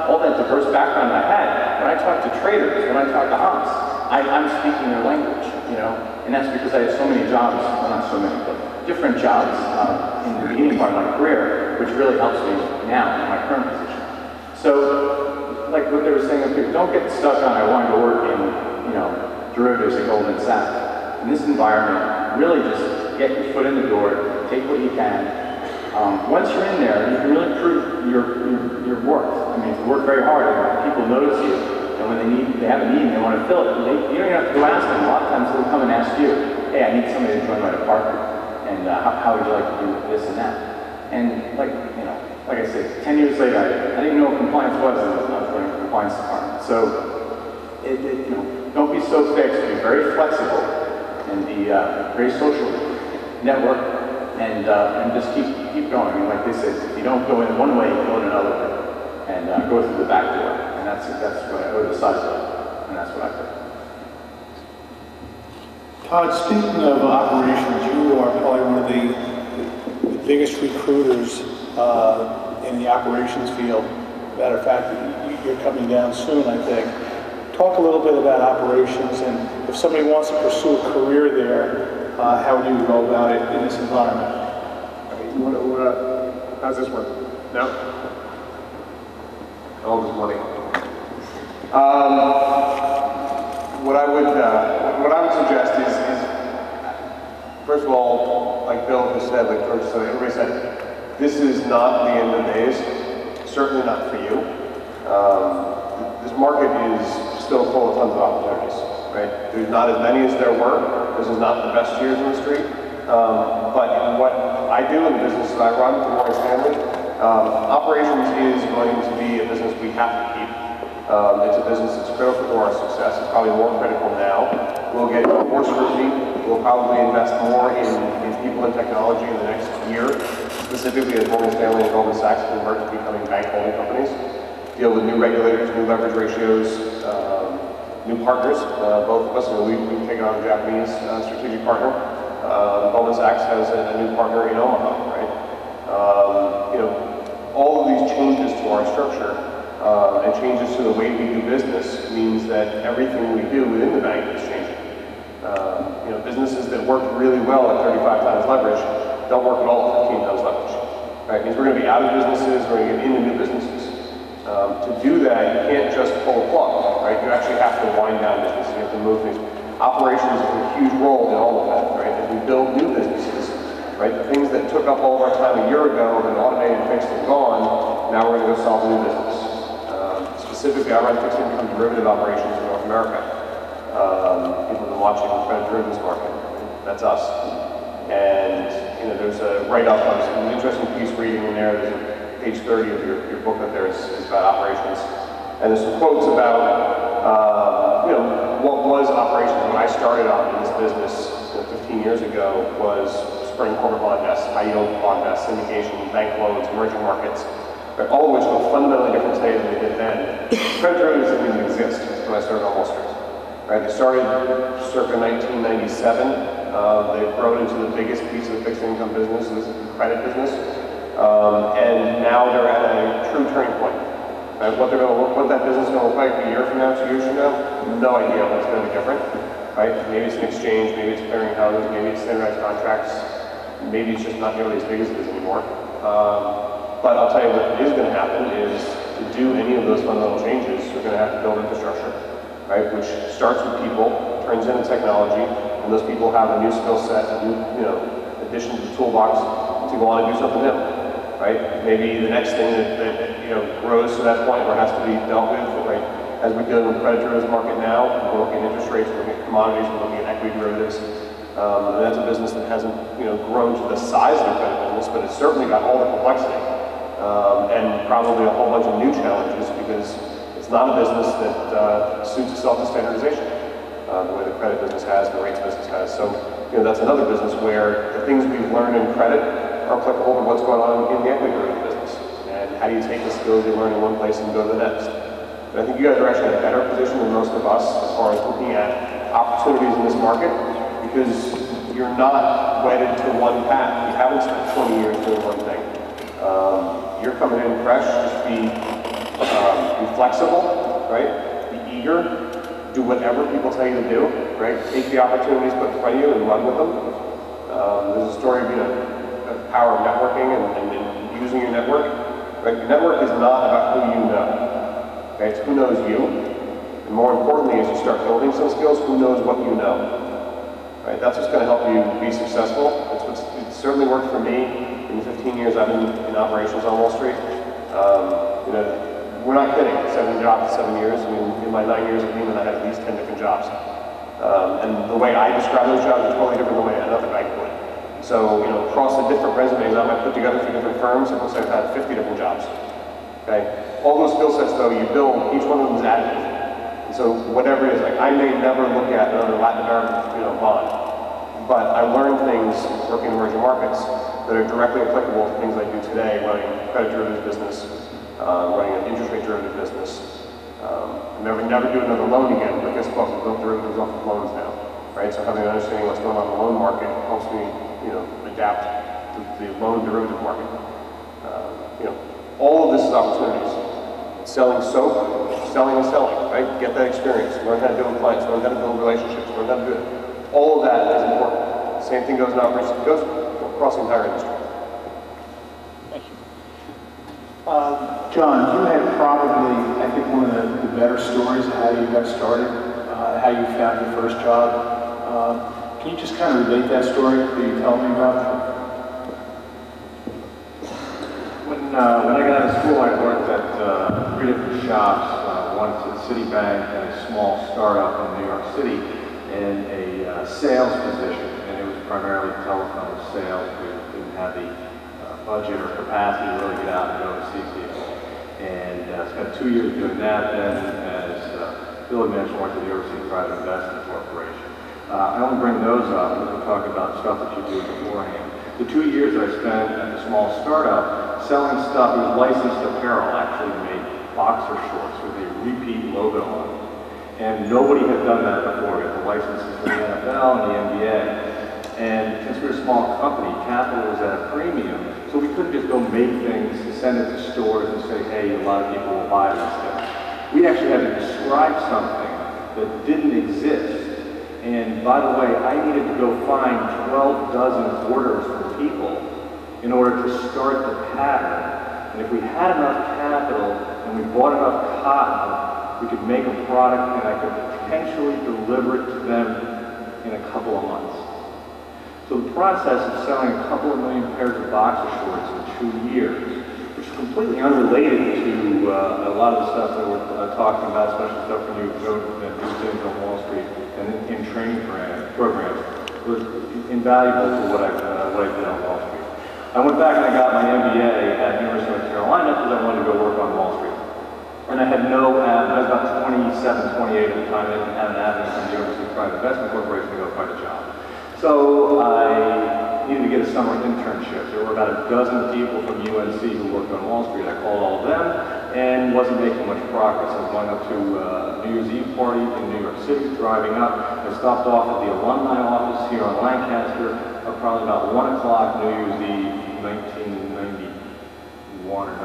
all that diverse background I had, when I talk to traders, when I talk to ops, I'm speaking their language, you know? And that's because I had so many jobs, well, not so many, but different jobs in the beginning part of my career, which really helps me now in my current position. So, like what they were saying, okay, don't get stuck on, "I wanted to work in, you know, derivatives at Goldman Sachs." In this environment, really just get your foot in the door, take what you can. Once you're in there, you can really prove your worth. I mean, if you work very hard and people notice you, and when they have a need and they want to fill it, you don't even have to go ask them. A lot of times they'll come and ask you, "Hey, I need somebody to join my department, and how would you like to do this and that?" And like, you know, like I said, 10 years later, I didn't know what compliance was, and I was running the compliance department. So, you know, don't be so fixed. Be very flexible, and be very social, network, and just keep going. I mean, like they said, if you don't go in one way, you go in another way, and go through the back door. And that's what I the side door, and that's what I did. Todd, speaking of operations, you are probably one of the biggest recruiters in the operations field. Matter of fact, you're coming down soon, I think. Talk a little bit about operations, and if somebody wants to pursue a career there, how would you go about it in this environment? I mean, how's this work? No? All this money. What I would suggest is first of all, like Bill just said, like George said, everybody said, this is not the end of days. Certainly not for you. This market is still full of tons of opportunities, right? There's not as many as there were. This is not the best years in the street. But what I do in the business that I run for Morgan Stanley, operations is going to be a business we have to keep. It's a business that's critical to our success. It's probably more critical now. We'll get more scrutiny. We'll probably invest more in people and technology in the next year. specifically as Morgan Stanley and Goldman Sachs convert to becoming bank holding companies, deal with new regulators, new leverage ratios, new partners. Both of us, we've taken on a Japanese strategic partner. Goldman Sachs has a new partner in Omaha, right? All of these changes to our structure and changes to the way we do business means that everything we do within the bank is changing. Businesses that work really well at 35 times leverage don't work at all at 15 times leverage. Right? It means we're going to be out of businesses, we're going to get into new businesses. To do that, you can't just pull a plug, right? You actually have to wind down businesses, you have to move things. Operations play a huge role in all of that, right? As we build new businesses, right? The things that took up all of our time a year ago have been automated, fixed, and gone. Now we're going to go solve a new business. Specifically, I run fixed income derivative operations in North America. People have been watching the credit derivatives market. That's us. And there's a write-up of an interesting piece reading in there. There's page 30 of your book up there is about operations. And there's some quotes about, what was operations. When I started out in this business 15 years ago was spreading corporate bond desks, high yield bond desks, syndication, bank loans, emerging markets, right, all of which look fundamentally different today than they did then. Credit derivatives didn't even exist when I started on Wall Street. Right, they started circa 1997. They've grown into the biggest piece of the fixed income business, this is the credit business. And now they're at a true turning point. Right? What that business is going to look like a year from now, 2 years from now, no idea what's going to be different. Right? Maybe it's an exchange, maybe it's clearing houses, maybe it's standardized contracts, maybe it's just not nearly as big as it is anymore. But I'll tell you what is going to happen is to do any of those fundamental changes, you're going to have to build infrastructure. Right, which starts with people, turns into technology, and those people have a new skill set, a new, addition to the toolbox to go on and do something new. Right? Maybe the next thing that grows to that point or has to be dealt with, right? As we deal with the credit derivatives market now, we're looking at interest rates, we're looking at commodities, we're looking at equity derivatives. And that's a business that hasn't, grown to the size of the credit business, but it's certainly got all the complexity and probably a whole bunch of new challenges because it's not a business that suits itself to standardization, the way the credit business has, the rates business has. So, that's another business where the things we've learned in credit are applicable to what's going on in the equity derivative business. And how do you take the skills you learn in one place and go to the next? But I think you guys are actually in a better position than most of us as far as looking at opportunities in this market because you're not wedded to one path. You haven't spent 20 years doing one thing. You're coming in fresh, just be flexible, right? Be eager, do whatever people tell you to do, right? Take the opportunities put in front of you and run with them. There's a story of the power of networking and using your network. Right? Your network is not about who you know. Okay? It's who knows you. And more importantly, as you start building some skills, who knows what you know. Right? That's what's going to help you be successful. It certainly worked for me in the 15 years I've been in operations on Wall Street. We're not kidding, 7 jobs in 7 years. I mean, in my 9 years at Lehman, I had at least 10 different jobs. And the way I describe those jobs is totally different than the way another bank would. So, across the different resumes I might put together for different firms, it looks like I've had 50 different jobs. Okay? All those skill sets, though, you build, each one of them is additive. And so, whatever it is, like, I may never look at another Latin American, bond, but I learned things working in emerging markets that are directly applicable to things I do today, running a credit derivatives business, running an interest rate derivative business. Never do another loan again, but guess what? We built derivatives off of loans now, right? So having an understanding of what's going on in the loan market helps me, adapt to the loan derivative market. All of this is opportunities. Selling soap, selling and selling, right? Get that experience. Learn how to deal with clients. Learn how to build relationships. Learn how to do it. All of that is important. Same thing goes in operations. It goes across the entire industry. John, you had probably, I think, one of the better stories of how you got started, how you found your first job. Can you just kind of relate that story that you tell me about? When I got out of school, I worked at 3 different shops, one at Citibank and a small startup in New York City in a sales position, and it was primarily telephone sales. We didn't have the budget or capacity to really get out and go to see people. And spent 2 years doing that. Then, as Billy mentioned, went to the Overseas Private Investment Corporation. I only bring those up because we're talking about stuff that you do beforehand. The 2 years that I spent at the small startup selling stuff, it was licensed apparel, actually made boxer shorts with a repeat logo on it. And nobody had done that before. We had the licenses for the NFL and the NBA. And since we're a small company, capital was at a premium, so we couldn't just go make things, send it to stores and say, hey, a lot of people will buy this stuff. We actually had to describe something that didn't exist. And by the way, I needed to go find 12 dozen orders from people in order to start the pattern. And if we had enough capital and we bought enough cotton, we could make a product and I could potentially deliver it to them in a couple of months. So the process of selling a couple of million pairs of boxer shorts in 2 years, which is completely unrelated to a lot of the stuff that we're talking about, especially stuff when you go and do things on Wall Street and in training programs, was invaluable to what I did on Wall Street. I went back and I got my MBA at University of North Carolina because I wanted to go work on Wall Street. And I had no, I was about 27, 28 at the time, I didn't have an avenue from the University Private Investment Corporation to go find a job. So I needed to get a summer internship. There were about a dozen people from UNC who worked on Wall Street. I called all of them and wasn't making much progress. I was going up to a New Year's Eve party in New York City, driving up. I stopped off at the Alumni office here on Lancaster, probably about 1 o'clock New Year's Eve, 1991 or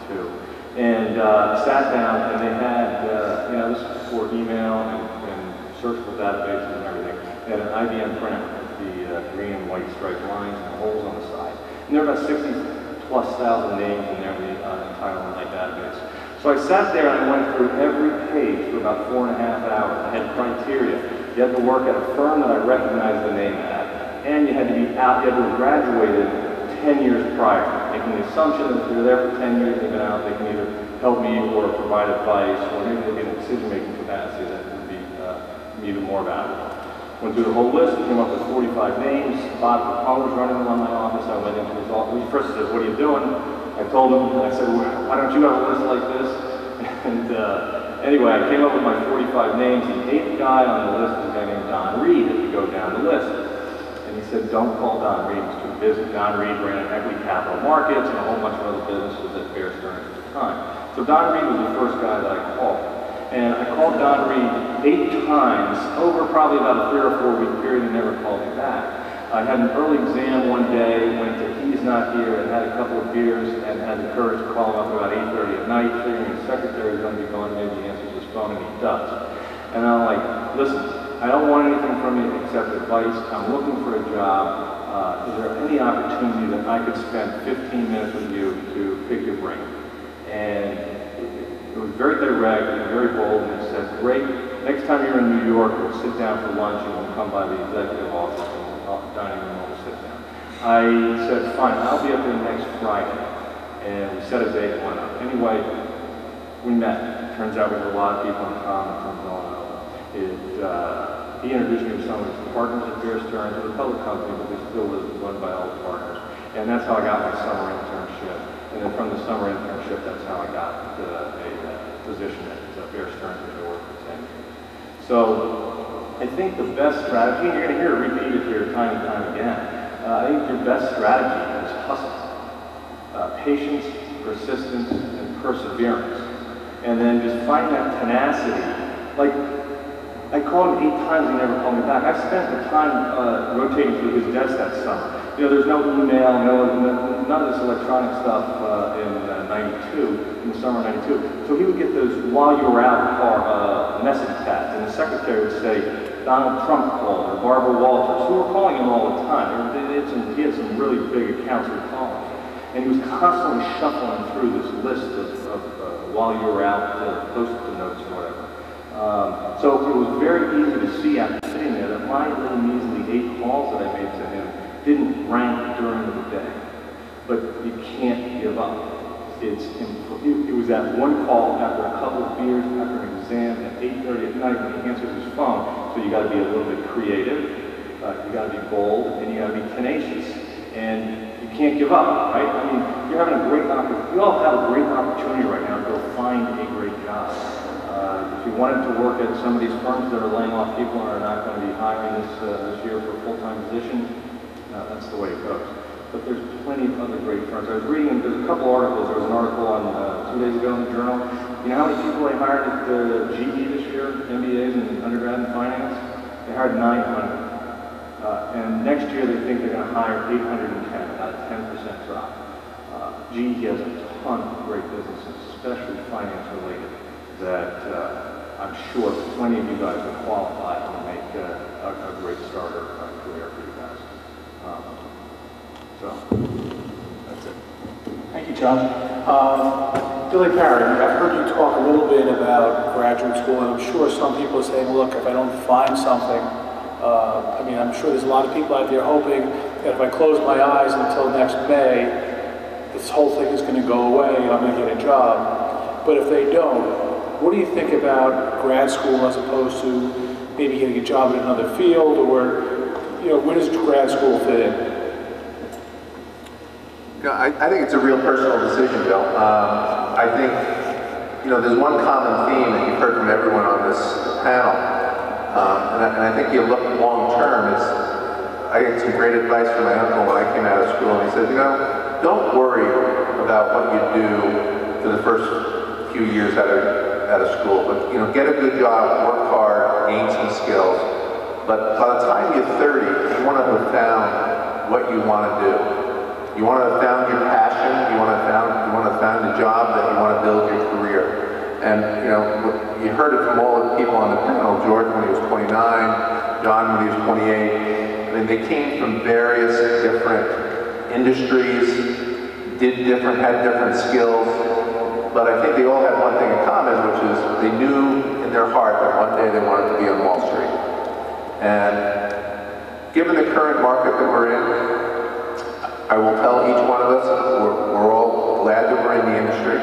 92. And sat down and they had, you know, this was before email and searchable databases and everything. They had an IBM printer. The green and white striped lines and holes on the side. And there were about 60,000+ names in there, the entitlement database. So I sat there and I went through every page for about 4.5 hours. I had criteria. You had to work at a firm that I recognized the name at, and you had to be out, you had to have graduated 10 years prior, making the assumption that if you're there for 10 years, they've been out, they can either help me or provide advice, or maybe they'll get a decision-making capacity that would be even more valuable. Went through the whole list, came up with 45 names. Bob Coleman was running on my office. I went into his office. He first said, what are you doing? I told him, and I said, well, why don't you have a list like this? And anyway, I came up with my 45 names. The 8th guy on the list was a guy named Don Reed, if you go down the list. And he said, don't call Don Reed, he's too busy. Don Reed ran equity capital markets and a whole bunch of other businesses at Bear Stearns at the time. So Don Reed was the first guy that I called. And I called Don Reed 8 times over probably about a 3 or 4 week period. He never called me back. I had an early exam one day, went to He's Not Here, and had a couple of beers, and had the courage to call him up about 8:30 at night, figuring his secretary was going to be gone, maybe he answers his phone, and he does. And I'm like, listen, I don't want anything from you except advice. I'm looking for a job. Is there any opportunity that I could spend 15 minutes with you to pick your brain? And it was very direct and very bold, and he said, great, next time you're in New York, we'll sit down for lunch and we'll come by the executive office and dining room and we'll sit down. I said, fine, I'll be up there next Friday. And we set a date and went up. Anyway, we met. Turns out we have a lot of people in common from Villanova. He introduced me to some of his partners at Bear Stearns. It was a public company, but they still was run by all the partners. And that's how I got my summer internship. And then from the summer internship, that's how I got a position at Bear Stearns, which I worked for 10 years. So I think the best strategy, and you're going to hear it repeated here time and time again, I think your best strategy is hustle. Patience, persistence, and perseverance. And then just find that tenacity. Like, I called him 8 times, he never called me back. I spent the time rotating through his desk that summer. You know, there's no email, none of this electronic stuff in '92, in the summer of '92. So he would get those while you were out message pads, and the secretary would say, Donald Trump called, or Barbara Walters, who were calling him all the time. He had some really big accounts who were calling. And he was constantly shuffling through this list of while you were out, post-it notes or whatever. So it was very easy to see after sitting there that my little measly 8 calls that I made to him didn't rank during the day. But you can't give up. It was that one call after a couple of beers, after an exam at 8:30 at night when he answers his phone. So you got to be a little bit creative, you got to be bold, and you got to be tenacious. And you can't give up, right? I mean, you're having a great opportunity. You all have a great opportunity right now to go find a great job. If you wanted to work at some of these firms that are laying off people and are not going to be hiring this year for a full-time position, that's the way it goes. but there's plenty of other great firms. I was reading, there's a couple articles. There was an article on 2 days ago in the Journal. You know how many people they hired at the GE this year, MBAs and undergrad in finance? They hired 900. And next year they think they're going to hire 810, about a 10% drop. GE has a ton of great businesses, especially finance related, that I'm sure plenty of you guys would qualify to make a great starter career for you guys. So, that's it. Thank you, John. Billy Parry, I've heard you talk a little bit about graduate school, and I'm sure some people are saying, look, if I don't find something, I mean, I'm sure there's a lot of people out there hoping that if I close my eyes until next May, this whole thing is going to go away and I'm going to get a job. But if they don't, what do you think about grad school as opposed to maybe getting a job in another field, or, you know, where does grad school fit in? You know, I think it's a real personal decision, Bill. I think, you know, there's one common theme that you've heard from everyone on this panel, and I think you look long term. I get some great advice from my uncle when I came out of school, and he said, you know, don't worry about what you do for the first few years out of school, but, you know, get a good job, work hard, gain some skills. But by the time you're 30, you want to have found what you want to do. You want to have found your passion. You want to have found a job that you want to build your career. And, you know, you heard it from all of the people on the panel. George when he was 29, John when he was 28. I mean, they came from various different industries, had different skills, but I think they all had one thing in common, which is they knew in their heart that one day they wanted to be on Wall Street. And given the current market that we're in, I will tell each one of us, we're all glad that we're in the industry.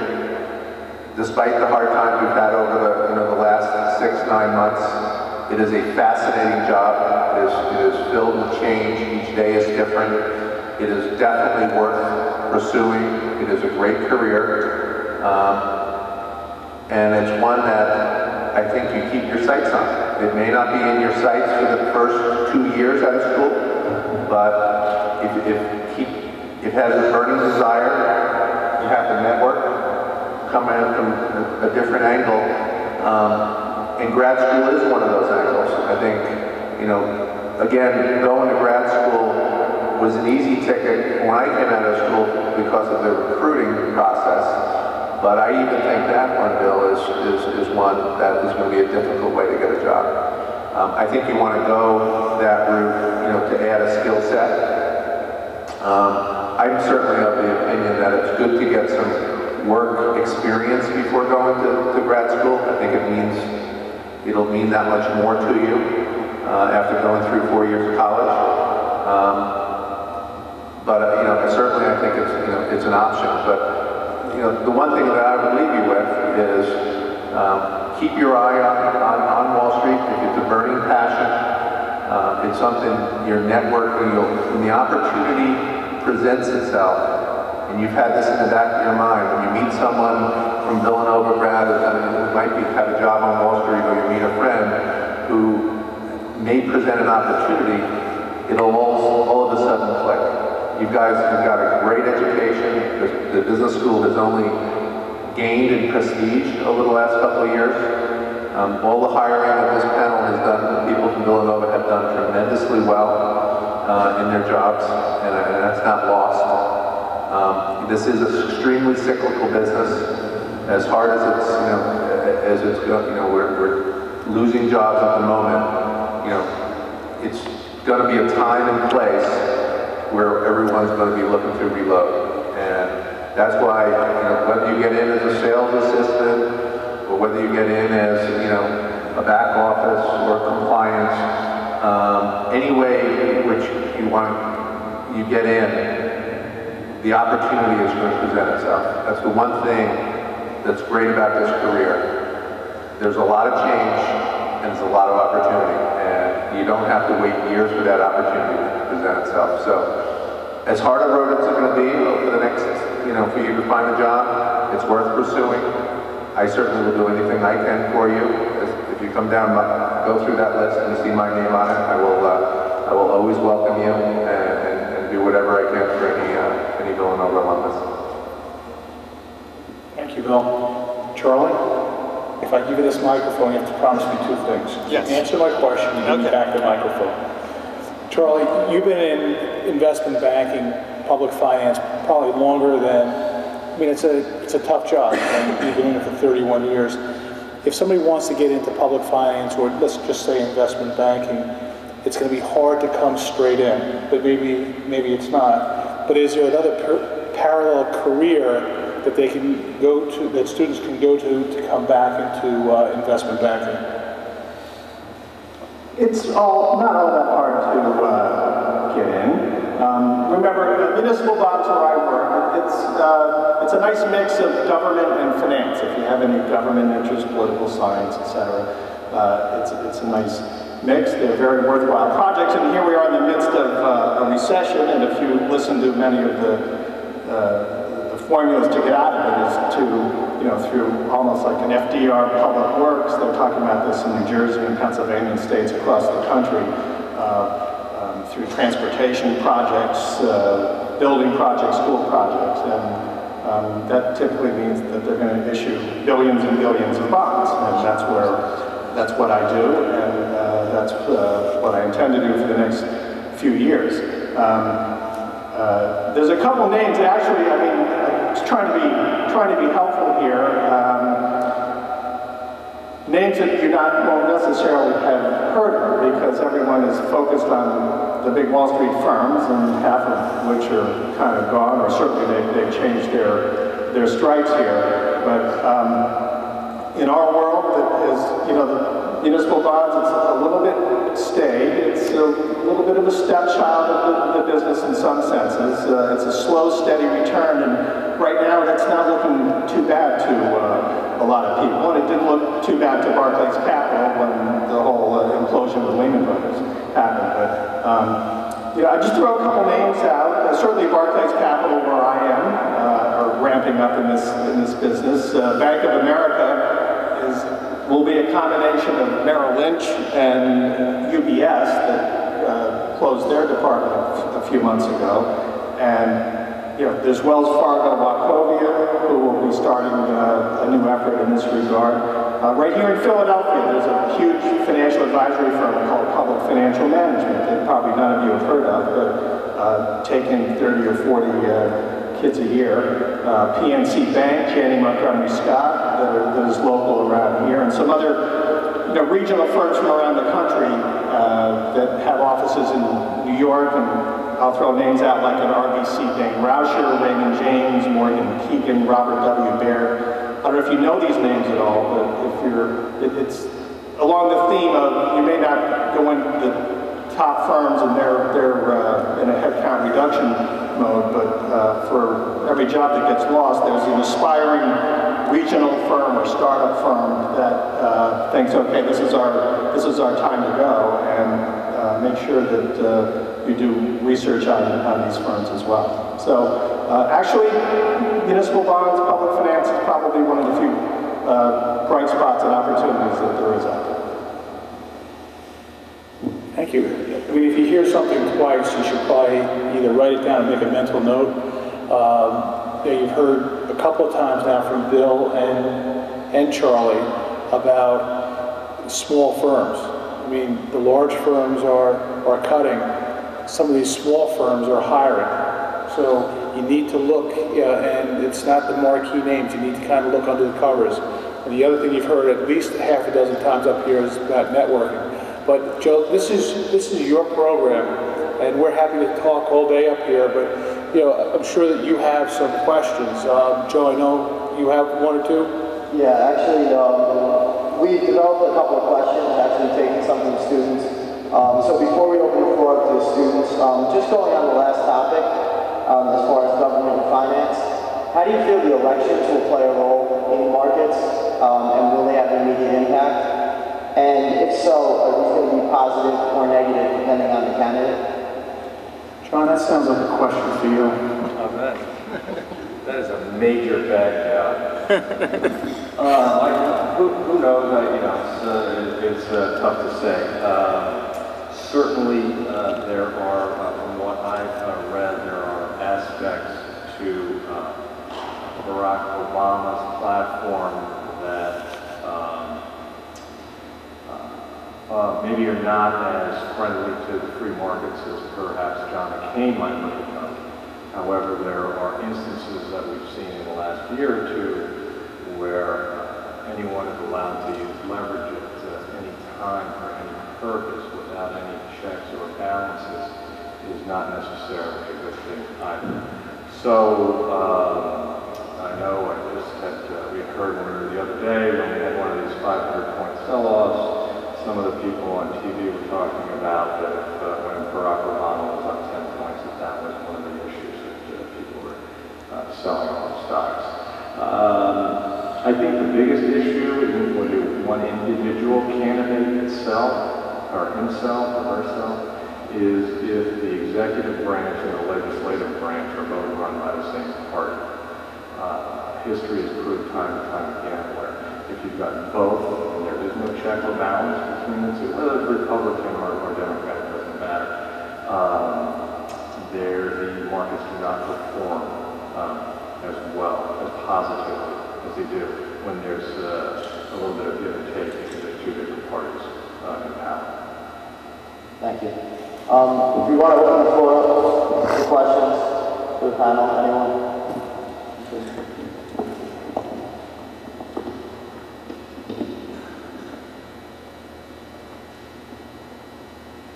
Despite the hard times we've had over the last 6-9 months, it is a fascinating job. It is filled with change. Each day is different. It is definitely worth pursuing. It is a great career. And it's one that I think you keep your sights on. It may not be in your sights for the first 2 years out of school, but if it has a burning desire, you have to network, come in from a different angle. And grad school is one of those angles. I think, you know, again, going to grad school was an easy ticket when I came out of school because of the recruiting process. But I even think that one, Bill, is one that is going to be a difficult way to get a job. I think you want to go that route, you know, to add a skill set. I'm certainly of the opinion that it's good to get some work experience before going to grad school. I think it'll mean that much more to you after going through 4 years of college. But you know, certainly I think it's an option. But you know, the one thing that I would leave you with is keep your eye on Wall Street. If it's a burning passion, it's something you're networking. When the opportunity presents itself, and you've had this in the back of your mind, when you meet someone from Villanova grad who might have a job on Wall Street, or you meet a friend who may present an opportunity, it'll all of a sudden click. You guys have got a great education. The business school has only gained in prestige over the last couple of years. All the hiring that this panel has done, the people from Villanova have done tremendously well in their jobs, and that's not lost. This is an extremely cyclical business. As hard as it's we're losing jobs at the moment. You know, it's going to be a time and place where everyone's going to be looking to reload. And that's why, you know, whether you get in as a sales assistant, or whether you get in as, you know, a back office or compliance, any way in which you get in, the opportunity is going to present itself. That's the one thing that's great about this career. There's a lot of change, and there's a lot of opportunity, and you don't have to wait years for that opportunity to present itself. So, as hard a road it's going to be over the next, you know, for you to find a job, it's worth pursuing. I certainly will do anything I can for you. If you come down, go through that list and see my name on it, I will always welcome you and do whatever I can for any Villanova alumnus. Thank you, Bill. Charlie, if I give you this microphone, you have to promise me two things. Yes. Answer my question and give me back the microphone. Charlie, you've been in investment banking, public finance, probably longer than, I mean, it's a tough job. And you've been in it for 31 years. If somebody wants to get into public finance, or let's just say investment banking, it's going to be hard to come straight in, but maybe it's not. But is there another parallel career that they can go to, that students can go to come back into investment banking? It's not all that hard to get in. Remember, municipal bonds where I work, it's a nice mix of government and finance. If you have any government interest, political science, etc., it's a nice mix. They're very worthwhile projects, and here we are in the midst of a recession. And if you listen to many of the formulas to get out of it is to, through almost like an FDR public works. They're talking about this in New Jersey and Pennsylvania and states across the country, through transportation projects, building projects, school projects, and that typically means that they're going to issue billions and billions of bonds, and that's what I do, and that's what I intend to do for the next few years. There's a couple names, actually. I mean, I was trying to be helpful here. Names that you won't necessarily have heard of, because everyone is focused on the big Wall Street firms, and half of which are kind of gone, or certainly they've changed their stripes here. But in our world, the municipal bonds, it's a little bit staid. It's a little bit of a stepchild of the business in some senses. It's a slow, steady return, and right now that's not looking too bad to a lot of people. And it didn't look too bad to Barclays Capital when the whole implosion of Lehman Brothers happened. But I just throw a couple names out. Certainly Barclays Capital, where I am, are ramping up in this business. Bank of America will be a combination of Merrill Lynch and UBS that closed their department a few months ago. And there's Wells Fargo Wachovia, who will be starting a new effort in this regard. Right here in Philadelphia, there's a huge financial advisory firm called Public Financial Management that probably none of you have heard of, but taking 30 or 40 kids a year. PNC Bank, Janney Montgomery Scott, that is local around here, and some other regional firms from around the country that have offices in New York, and I'll throw names out like an RBC, Dane Rauscher, Raymond James, Morgan Keegan, Robert W. Baird. I don't know if you know these names at all, but it's along the theme of, you may not go into the top firms and they're in a headcount reduction mode, but for every job that gets lost, there's an aspiring regional firm or startup firm that thinks, okay, this is our time to go, and make sure that you do research on these firms as well. So actually, municipal bonds, public finance is probably one of the few bright spots and opportunities that there is out there. Thank you. I mean, if you hear something twice, you should probably either write it down and make a mental note. You've heard a couple of times now from Bill and Charlie about small firms. I mean, the large firms are cutting. Some of these small firms are hiring. So you need to look, and it's not the marquee names. You need to kind of look under the covers. And the other thing you've heard at least half a dozen times up here is about networking. But Joe, this is your program, and we're happy to talk all day up here. But I'm sure that you have some questions. Joe, I know you have one or two. Yeah, actually, we developed a couple of questions, actually taking some from students. So before we open the floor up to the students, just going on the last topic, as far as government and finance, how do you feel the elections will play a role in markets, and will they have an immediate impact? And if so, are these going to be positive or negative depending on the candidate? John, that sounds like a question for you. That is a major bad who knows? It's tough to say. Certainly, there are, from what I've read, there are aspects to Barack Obama's platform that maybe are not as friendly to the free markets as perhaps John McCain might have become. However, there are instances that we've seen in the last year or two where anyone is allowed to use leverage at any time for any purpose without any checks or balances is not necessarily a good thing either. So I know we heard the other day when we had one of these 500-point sell-offs, some of the people on TV were talking about that when Barack Obama was up 10 points, that was one of the issues that people were selling off stocks. I think the biggest issue is when one individual candidate itself, or himself or herself, is if the executive branch and the legislative branch are both run by the same party. History has proved time and time again where if you've got both and there is no check or balance between the two, whether it's Republican or Democrat, it doesn't matter, the markets do not perform as well, as positively as they do when there's a little bit of give and take because there's two different parties in power. Thank you. If you want to open the floor up for questions for the panel, anyone?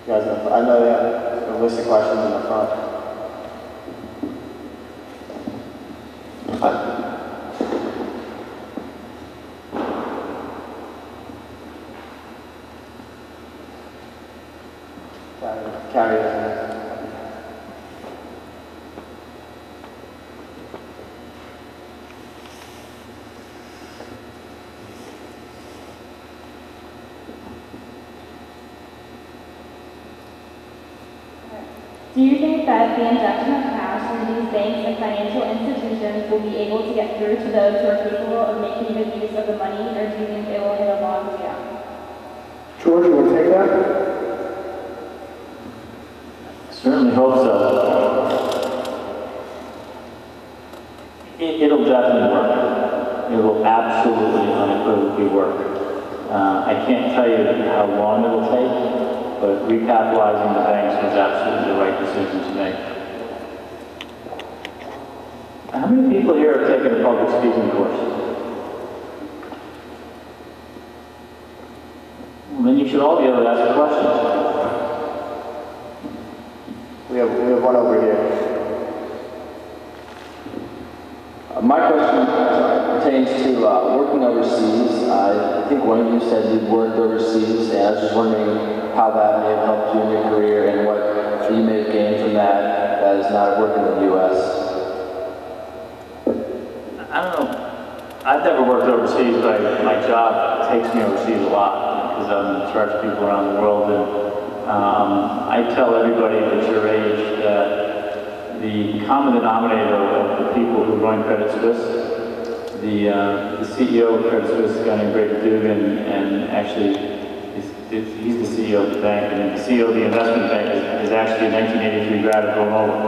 You guys, I know they have a list of questions in the front. Carry it. Do you think that the injection of cash into these banks and financial institutions will be able to get through to those who are capable of making good use of the money, or do you think it will hit a long way out? George, you want to take that? Certainly hope so. It'll definitely work. It will absolutely, unequivocally work. I can't tell you how long it will take, but recapitalizing the banks was absolutely the right decision to make. How many people here have taken a public speaking course? Well, then you should all be able to ask questions. We have one over here. My question pertains to working overseas. I think one of you said you'd worked overseas, and I was just wondering how that may have helped you in your career and what you may have gained from that is not working in the U.S. I don't know. I've never worked overseas, but my job takes me overseas a lot because I'm in charge of people around the world. And I tell everybody that's your age that the common denominator of the people who run Credit Suisse, the CEO of Credit Suisse, a guy named Greg Dugan, and actually he's the CEO of the bank, and the CEO of the investment bank is actually a 1983 grad of Villanova.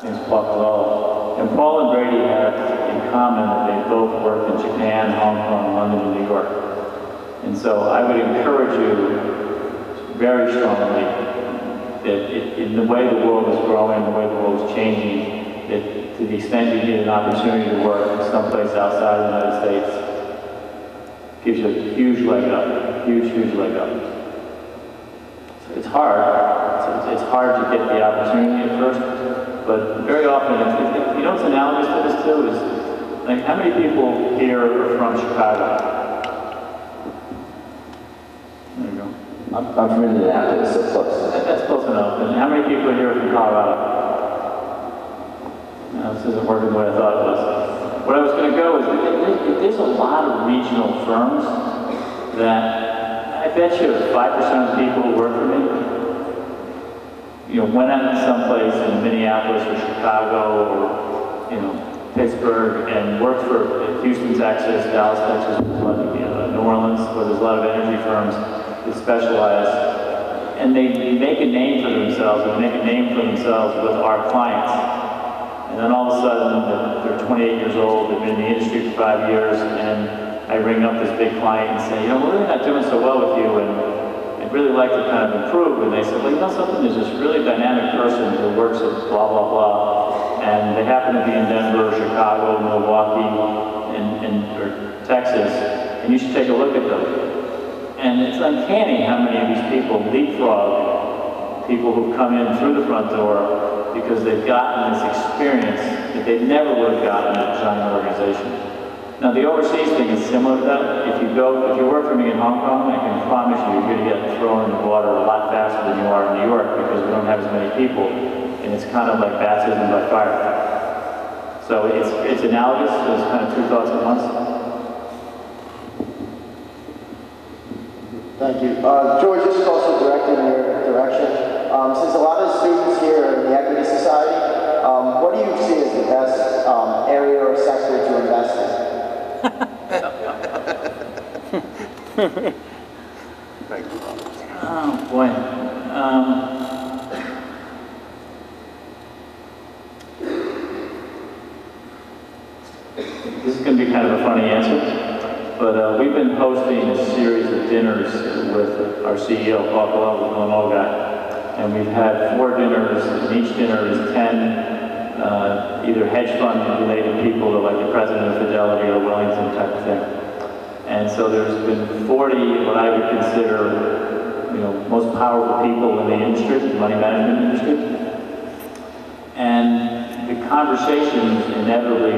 His name's Paul Colella. And Paul and Brady have in common that they both worked in Japan, Hong Kong, London, and New York. And so I would encourage you very strongly that in the way the world is growing, the way the world is changing, that to the extent you get an opportunity to work someplace outside the United States, gives you a huge leg up, huge leg up. So it's hard. It's hard to get the opportunity at first, but very often, you know what's analogous to this too is, like, how many people here are from Chicago? There you go. I'm from Indianapolis, so close. That's close enough. And how many people here are from Colorado? No, this isn't working the way I thought it was. What I was going to go is, there's a lot of regional firms that I bet you 5% of the people who work for me, went out someplace in Minneapolis or Chicago or, Pittsburgh and worked for Houston, Texas, Dallas, Texas, New Orleans, where there's a lot of energy firms that specialize and they make a name for themselves, and make a name for themselves with our clients. And then all of a sudden, they're 28 years old, they've been in the industry for 5 years, and I ring up this big client and say, we're really not doing so well with you, and I'd really like to kind of improve. And they said, well, something, there's this really dynamic person who works at blah, blah, blah, and they happen to be in Denver, Chicago, Milwaukee, or Texas, and you should take a look at them. And it's uncanny how many of these people leapfrog people who've come in through the front door because they've gotten this experience that they never would have gotten in a giant organization. Now the overseas thing is similar to that. If you work for me in Hong Kong, I can promise you you're going to get thrown in the water a lot faster than you are in New York because we don't have as many people, and it's kind of like baptism by fire. So it's analogous. There's kind of two thoughts at once. Thank you. George, this is also directed in your direction. Since a lot of the students here are in the Equity Society, what do you see as the best area or sector to invest in? Thank you. Oh, boy. This is going to be kind of a funny answer, but we've been hosting a series of dinners with our CEO, Paul Coleman, the Villanova guy, and we've had 4 dinners, and each dinner is 10 either hedge fund related people, like the president of Fidelity or Wellington type of thing. And so there's been 40 what I would consider, most powerful people in the industry, the money management industry. And the conversations inevitably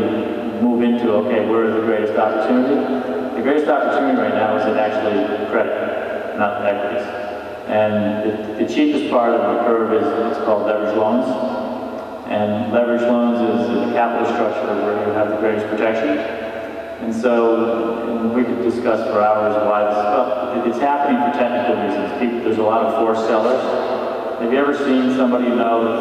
move into, okay, where is the greatest opportunity? The greatest opportunity right now is in actually credit, not equities. And the cheapest part of the curve is what's called leveraged loans. And leveraged loans is a capital structure where you have the greatest protection. And so we could discuss for hours why this stuff, it's happening for technical reasons. There's a lot of forced sellers. Have you ever seen somebody know that,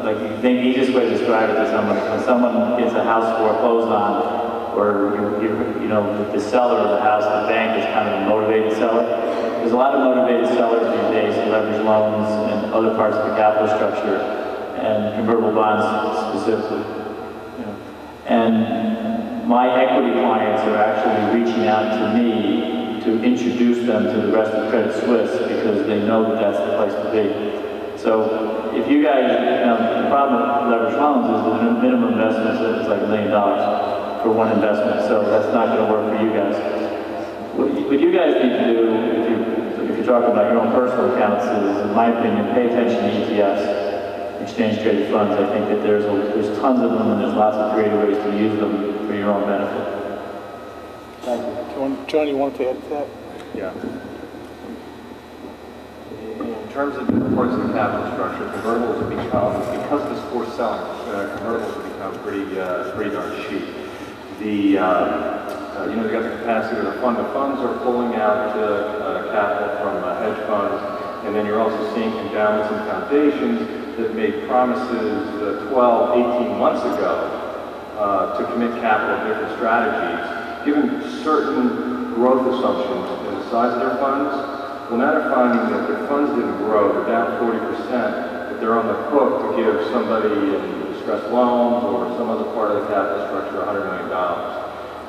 like the easiest way to describe it to someone, when someone gets a house foreclosed on, or the seller of the house, the bank is kind of a motivated seller. There's a lot of motivated sellers these days, leveraged loans and other parts of the capital structure, and convertible bonds specifically. And my equity clients are actually reaching out to me to introduce them to the rest of Credit Suisse because they know that that's the place to be. So if you guys, the problem with leveraged loans is the minimum investment is like $1 million for one investment, so that's not going to work for you guys. What you guys need to do, if you're talking about your own personal accounts, is, in my opinion, pay attention to ETFs. Exchange-traded funds. I think that there's tons of them, and there's lots of creative ways to use them for your own benefit. Thank you. John, you want to add to that? Yeah. In terms of the parts of the capital structure, convertibles have become, because of this forced selling, convertibles have become pretty darn cheap. They got the capacity, the fund of funds are pulling out capital from hedge funds, and then you're also seeing endowments and foundations that made promises 12, 18 months ago to commit capital to different strategies, given certain growth assumptions in the size of their funds. Well, now they're finding that their funds didn't grow, they're down 40%, but they're on the hook to give somebody in distressed loans or some other part of the capital structure $100 million.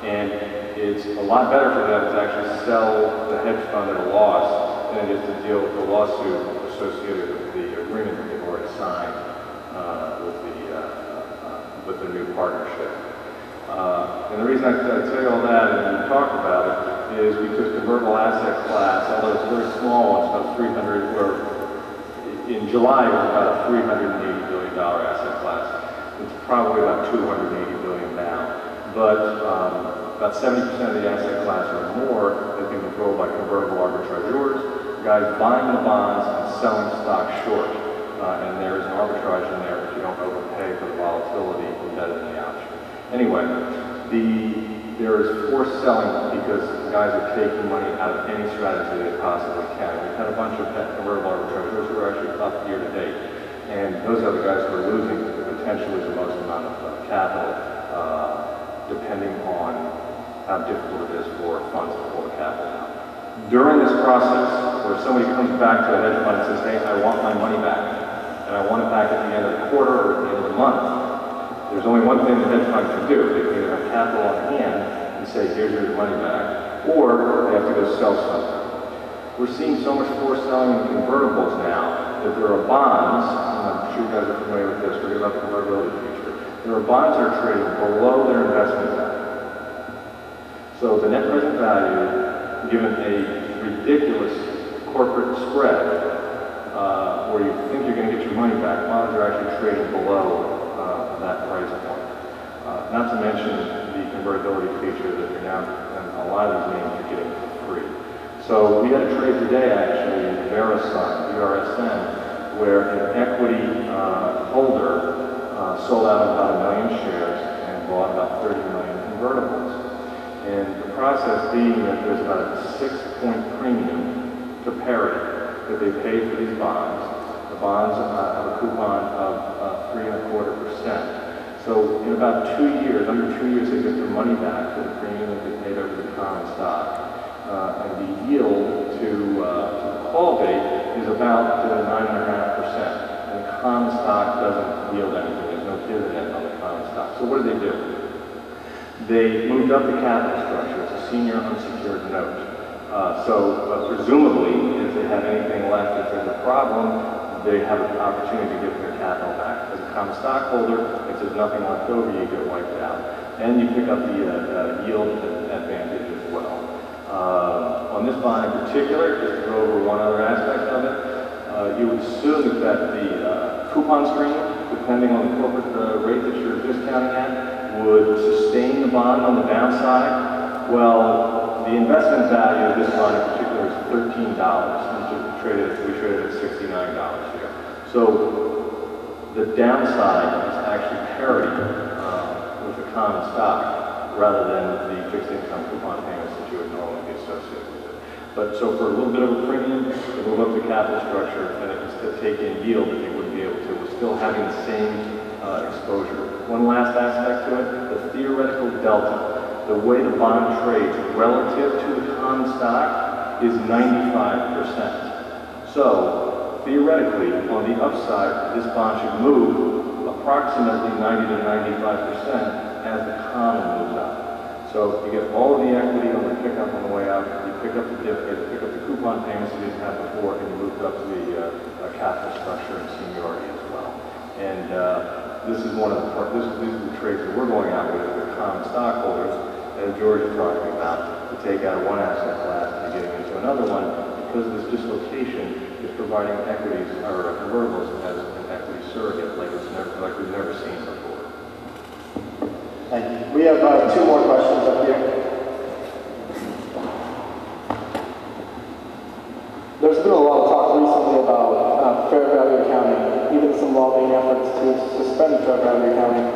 And it's a lot better for them to actually sell the hedge fund at a loss than it is to deal with the lawsuit associated with the agreement that they've already signed with the new partnership. And the reason I tell you all that and talk about it is because convertible asset class, although it's very small, it's about 300, or in July it was about a $380 billion asset class. It's probably about $280 billion now. But about 70% of the asset class or more has been controlled by convertible arbitrageurs, guys buying the bonds and selling stock short. And there is an arbitrage in there if you don't overpay for the volatility embedded in the option. Anyway, there is forced selling because guys are taking money out of any strategy they possibly can. We've had a bunch of convertible arbitrageurs who are actually up year to date. And those are the guys who are losing potentially the most amount of capital, depending on how difficult it is for funds to pull the capital out. During this process, where somebody comes back to a hedge fund and says, hey, I want my money back, and I want it back at the end of the quarter or at the end of the month, there's only one thing the hedge fund can do. They can either have capital on hand and say, here's your money back, or they have to go sell something. We're seeing so much forced selling in convertibles now that there are bonds, and I'm sure you guys are familiar with this, forget about the convertibility feature. There are bonds that are trading below their investment value. So the net present value, given a ridiculous corporate spread, where you think you're going to get your money back, bonds are actually trading below that price point. Not to mention the convertibility feature that you're now, a lot of these names are getting for free. So we had a trade today actually in VRSN, where an equity holder sold out about 1 million shares and bought about 30 million convertibles. And the process being that there's about a 6-point premium to parity that they pay for these bonds. The bonds have a coupon of 3.25%. So in about 2 years, under 2 years, they get their money back for the premium that they paid over the common stock. And the yield to the call date is about 9.5%. And the common stock doesn't yield anything. There's no dividend on the common stock. So what do? They moved up the capital structure. It's a senior unsecured note. Presumably, if they have anything left, if there's a problem, they have an opportunity to get their capital back. As a common stockholder, if there's nothing left over, you get wiped out. And you pick up the yield advantage as well. On this bond in particular, just to go over one other aspect of it, you would assume that the coupon stream, depending on the corporate rate that you're discounting at, would sustain the bond on the downside. Well, the investment value of this bond in particular is $13, we traded at $69 here. So the downside is actually parity with the common stock rather than the fixed income coupon payments that you would normally be associated with it. But so for a little bit of a premium, they move up the capital structure and it was to take in yield that they wouldn't be able to. We're still having the same exposure. One last aspect to it, the theoretical delta, the way the bond trades relative to the common stock is 95%. So theoretically, on the upside, this bond should move approximately 90 to 95% as the common moves up. So you get all of the equity on the pickup on the way out, you pick up the dividend, you pick up the coupon payments you didn't have before, and you moved up to the capital structure and seniority as well. And this is one of these are the trades that we're going out with common stockholders, as George is talking about, to take out one asset class and getting into another one, because this dislocation is providing equities or convertibles as an equity surrogate like we've never seen before. Thank you. We have 2 more questions up here. There's been a lot of talk recently about fair value accounting, even some lobbying efforts to suspend fair value accounting.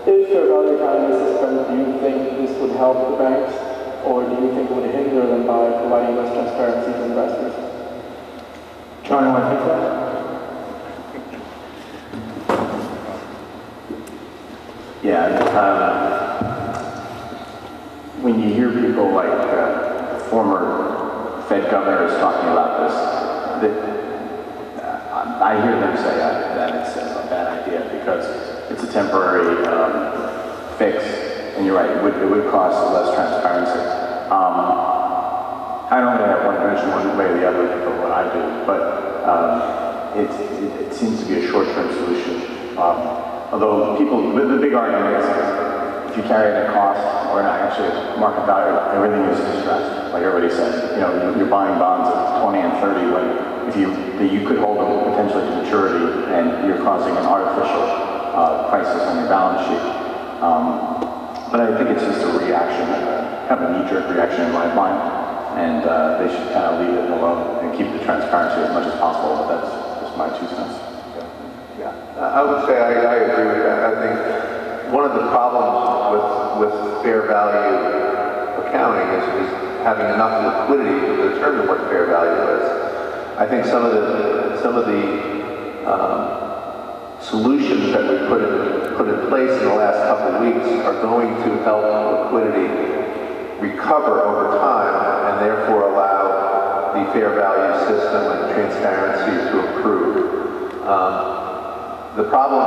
If fair value accounting is suspended, do you think this would help the banks, or do you think it would hinder them by providing less transparency to investors? John, you want to take that? When you hear people like former Fed governors talking about this, I hear them say that it's a bad idea because it's a temporary fix, and you're right, it would cost less transparency. I don't really have one mention one way or the other for what I do, but it seems to be a short-term solution. Although people, the big argument is if you carry in a cost or actually a market value, everything is distressed. Like everybody said, you're buying bonds at 20 and 30 when you could hold them potentially to maturity and you're causing an artificial crisis on your balance sheet. But I think it's just a reaction, kind of a knee-jerk reaction in my mind, and they should kind of leave it alone and keep the transparency as much as possible, but that's just my 2 cents. Yeah, I would say I agree with that. I think one of the problems with fair value accounting is having enough liquidity to determine what fair value is. I think some of the solutions that we put in place in the last couple of weeks are going to help liquidity recover over time and therefore allow fair value system and transparency to improve. The problem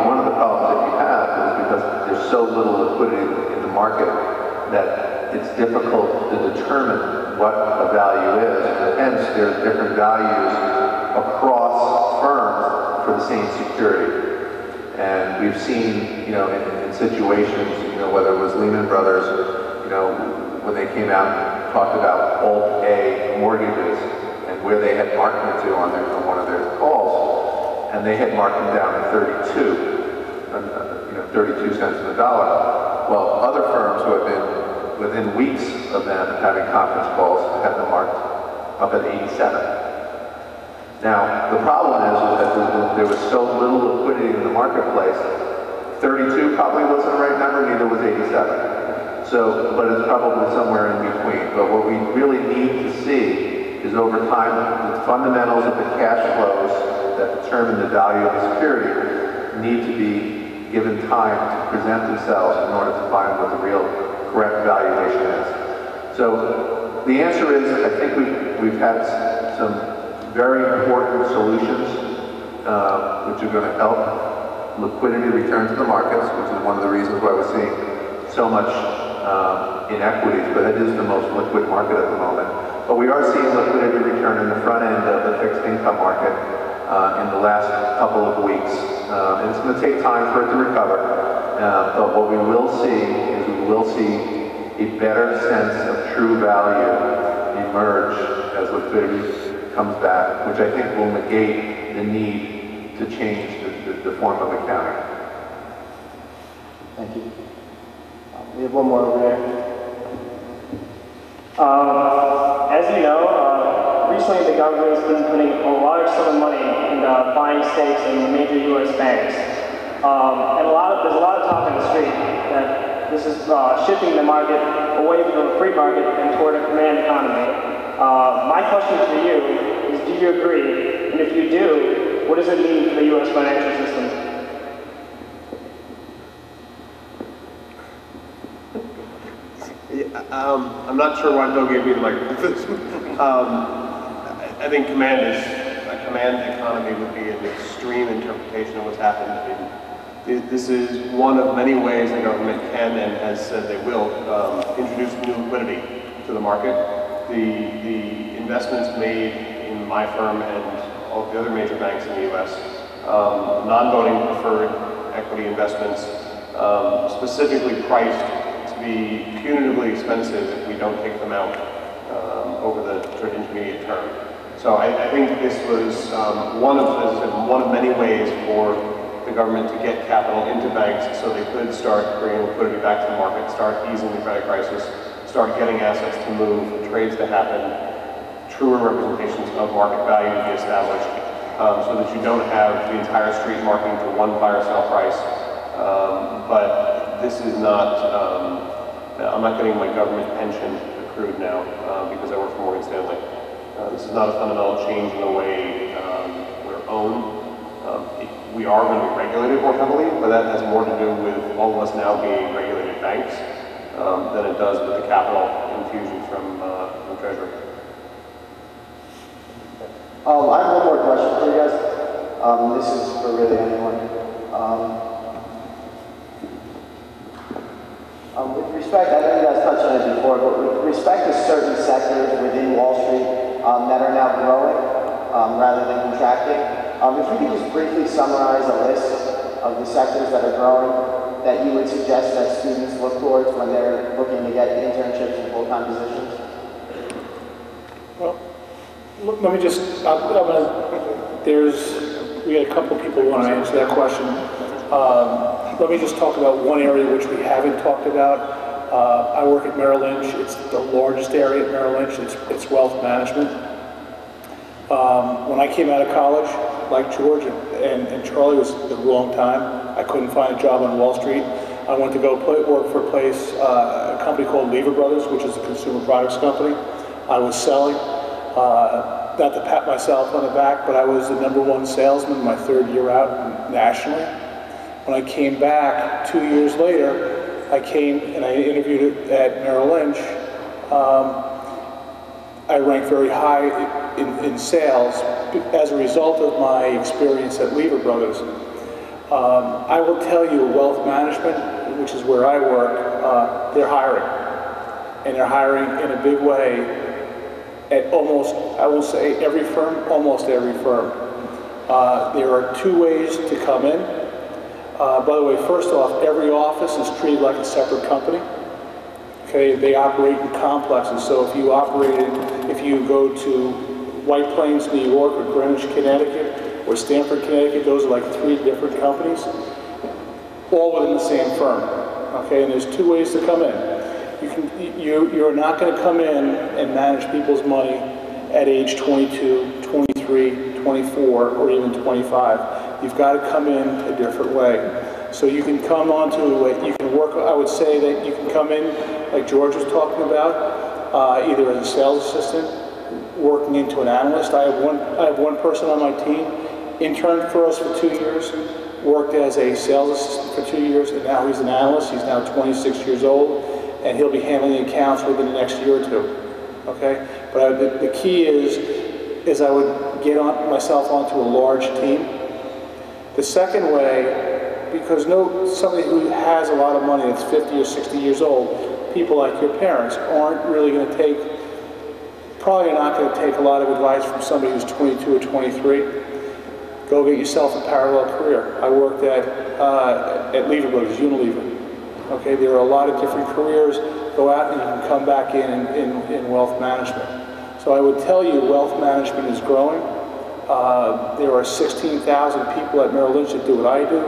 one of the problems that you have is because there's so little liquidity in the market that it's difficult to determine what a value is, and hence there's different values across firms for the same security. And we've seen, in situations, whether it was Lehman Brothers, when they came out and talked about Alt-A mortgages and where they had marked them to on one of their calls, and they had marked them down to 32 cents on the dollar. Well, other firms who have been within weeks of them having conference calls have them marked up at 87. Now, the problem is that there was so little liquidity in the marketplace. 32 probably wasn't the right number, neither was 87. So, but it's probably somewhere in between. But what we really need to see is over time, the fundamentals of the cash flows that determine the value of the security need to be given time to present themselves in order to find what the real correct valuation is. So the answer is, I think we've had some very important solutions which are going to help liquidity return to the markets, which is one of the reasons why we're seeing so much inequities, but it is the most liquid market at the moment. But we are seeing liquidity return in the front end of the fixed income market in the last couple of weeks. And it's going to take time for it to recover. But what we will see is we will see a better sense of true value emerge as liquidity comes back, which I think will negate the need to change the form of accounting. Thank you. We have one more over there. As you know, recently the government has been putting a large sum of money into buying stakes in major U.S. banks. And there's a lot of talk in the street that this is shifting the market away from a free market and toward a command economy. My question to you is, do you agree? And if you do, what does it mean for the U.S. financial system? I'm not sure why Bill gave me the microphone. I think a command economy would be an extreme interpretation of what's happened. This is one of many ways the government can and has said they will introduce new liquidity to the market. The investments made in my firm and all the other major banks in the U.S., non-voting preferred equity investments, specifically priced to be punitively expensive if we don't take them out over the sort of intermediate term. So I think this was one of many ways for the government to get capital into banks so they could start bringing liquidity back to the market, start easing the credit crisis, start getting assets to move, trades to happen, truer representations of market value to be established, so that you don't have the entire street marketing to one buy or sell price. But this is not, I'm not getting my government pension accrued now because I work for Morgan Stanley. This is not a fundamental change in the way we're owned. We are going to be regulated more heavily, but that has more to do with all of us now being regulated banks than it does with the capital infusion from Treasury. I have one more question for you guys. This is for really anyone. With respect, I know you guys touched on it before, but with respect to certain sectors within Wall Street that are now growing rather than contracting, if you could just briefly summarize a list of the sectors that are growing that you would suggest that students look towards when they're looking to get internships and full-time positions? Well, let me just, we had a couple people who want to answer that question. Let me just talk about one area which we haven't talked about. I work at Merrill Lynch. It's the largest area at Merrill Lynch. It's wealth management. When I came out of college, like George and Charlie, was the wrong time. I couldn't find a job on Wall Street. I went to go work for a company called Lever Brothers, which is a consumer products company. I was selling, not to pat myself on the back, but I was the #1 salesman my third year out nationally. When I came back 2 years later, I came and I interviewed at Merrill Lynch. I rank very high in sales as a result of my experience at Lever Brothers. I will tell you, wealth management, which is where I work, they're hiring. And they're hiring in a big way at almost, I will say every firm, almost every firm. There are two ways to come in. By the way, first off, every office is treated like a separate company. Okay, they operate in complexes. So if you go to White Plains, New York, or Greenwich, Connecticut, or Stamford, Connecticut, those are like 3 different companies, all within the same firm. Okay, and there's 2 ways to come in. You're not going to come in and manage people's money at age 22, 23, 24, or even 25. You've got to come in a different way. So you can come onto, you can work, I would say that you can come in, like George was talking about, either as a sales assistant, working into an analyst. I have one person on my team, interned for us for 2 years, worked as a sales assistant for 2 years, and now he's an analyst. He's now 26 years old, and he'll be handling accounts within the next year or 2. Okay? But the key is I would get myself onto a large team. The second way, because somebody who has a lot of money that's 50 or 60 years old, people like your parents aren't really going to take, probably not going to take a lot of advice from somebody who's 22 or 23. Go get yourself a parallel career. I worked at Lever Brothers, Unilever. Okay, there are a lot of different careers. Go out and you can come back in wealth management. So I would tell you wealth management is growing. There are 16,000 people at Merrill Lynch that do what I do.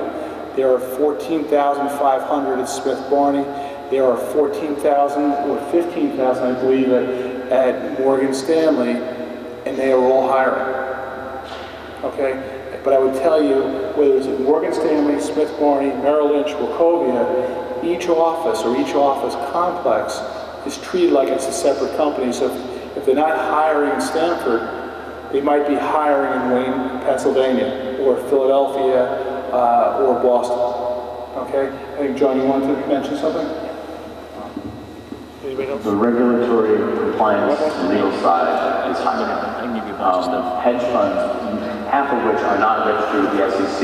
There are 14,500 at Smith Barney. There are 14,000 or 15,000, I believe, at Morgan Stanley, and they are all hiring. Okay? But I would tell you, whether it's at Morgan Stanley, Smith Barney, Merrill Lynch, Wachovia, each office or each office complex is treated like it's a separate company. So if they're not hiring in Stanford, they might be hiring in Wayne, Pennsylvania, or Philadelphia, or Boston. Okay? I think, John, you wanted to mention something? Anybody else? The regulatory compliance and legal side is high. Hedge funds, half of which are not registered with the SEC.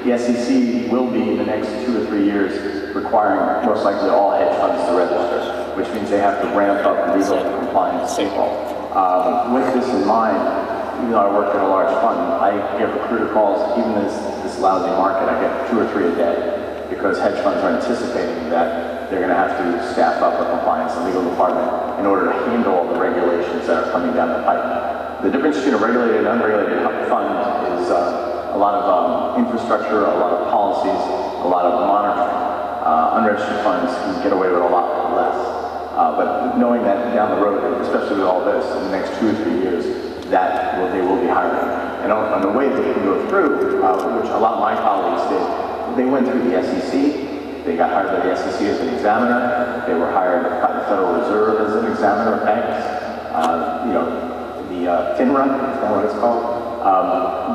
The SEC will be, in the next 2 or 3 years, requiring most likely all hedge funds to register, which means they have to ramp up legal compliance. With this in mind, even though I work at a large fund, I get recruiter calls, even in this lousy market, I get 2 or 3 a day, because hedge funds are anticipating that they're going to have to staff up a compliance and legal department in order to handle all the regulations that are coming down the pipe. The difference between a regulated and unregulated fund is a lot of infrastructure, a lot of policies, a lot of monitoring. Unregistered funds can get away with a lot less. But knowing that down the road, especially with all this, in the next 2 or 3 years, they will be hiring. And on the way they can go through, which a lot of my colleagues did, they went through the SEC, they got hired by the SEC as an examiner, they were hired by the Federal Reserve as an examiner of banks, the FINRA, is that what it's called?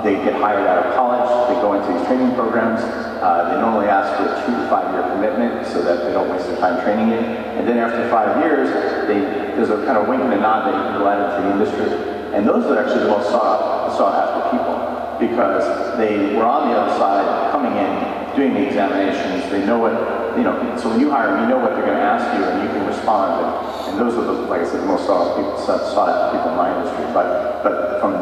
They get hired out of college, they go into these training programs, they normally ask for a 2 to 5 year commitment so that they don't waste their time training you. And then after 5 years, there's a kind of wink and a nod that you can go out into the industry. And those are actually the most sought after people, because they were on the other side, coming in, doing the examinations, they know what, so when you hire them, you know what they're going to ask you and you can respond. And those are, like I said, the most sought after people in my industry. But from,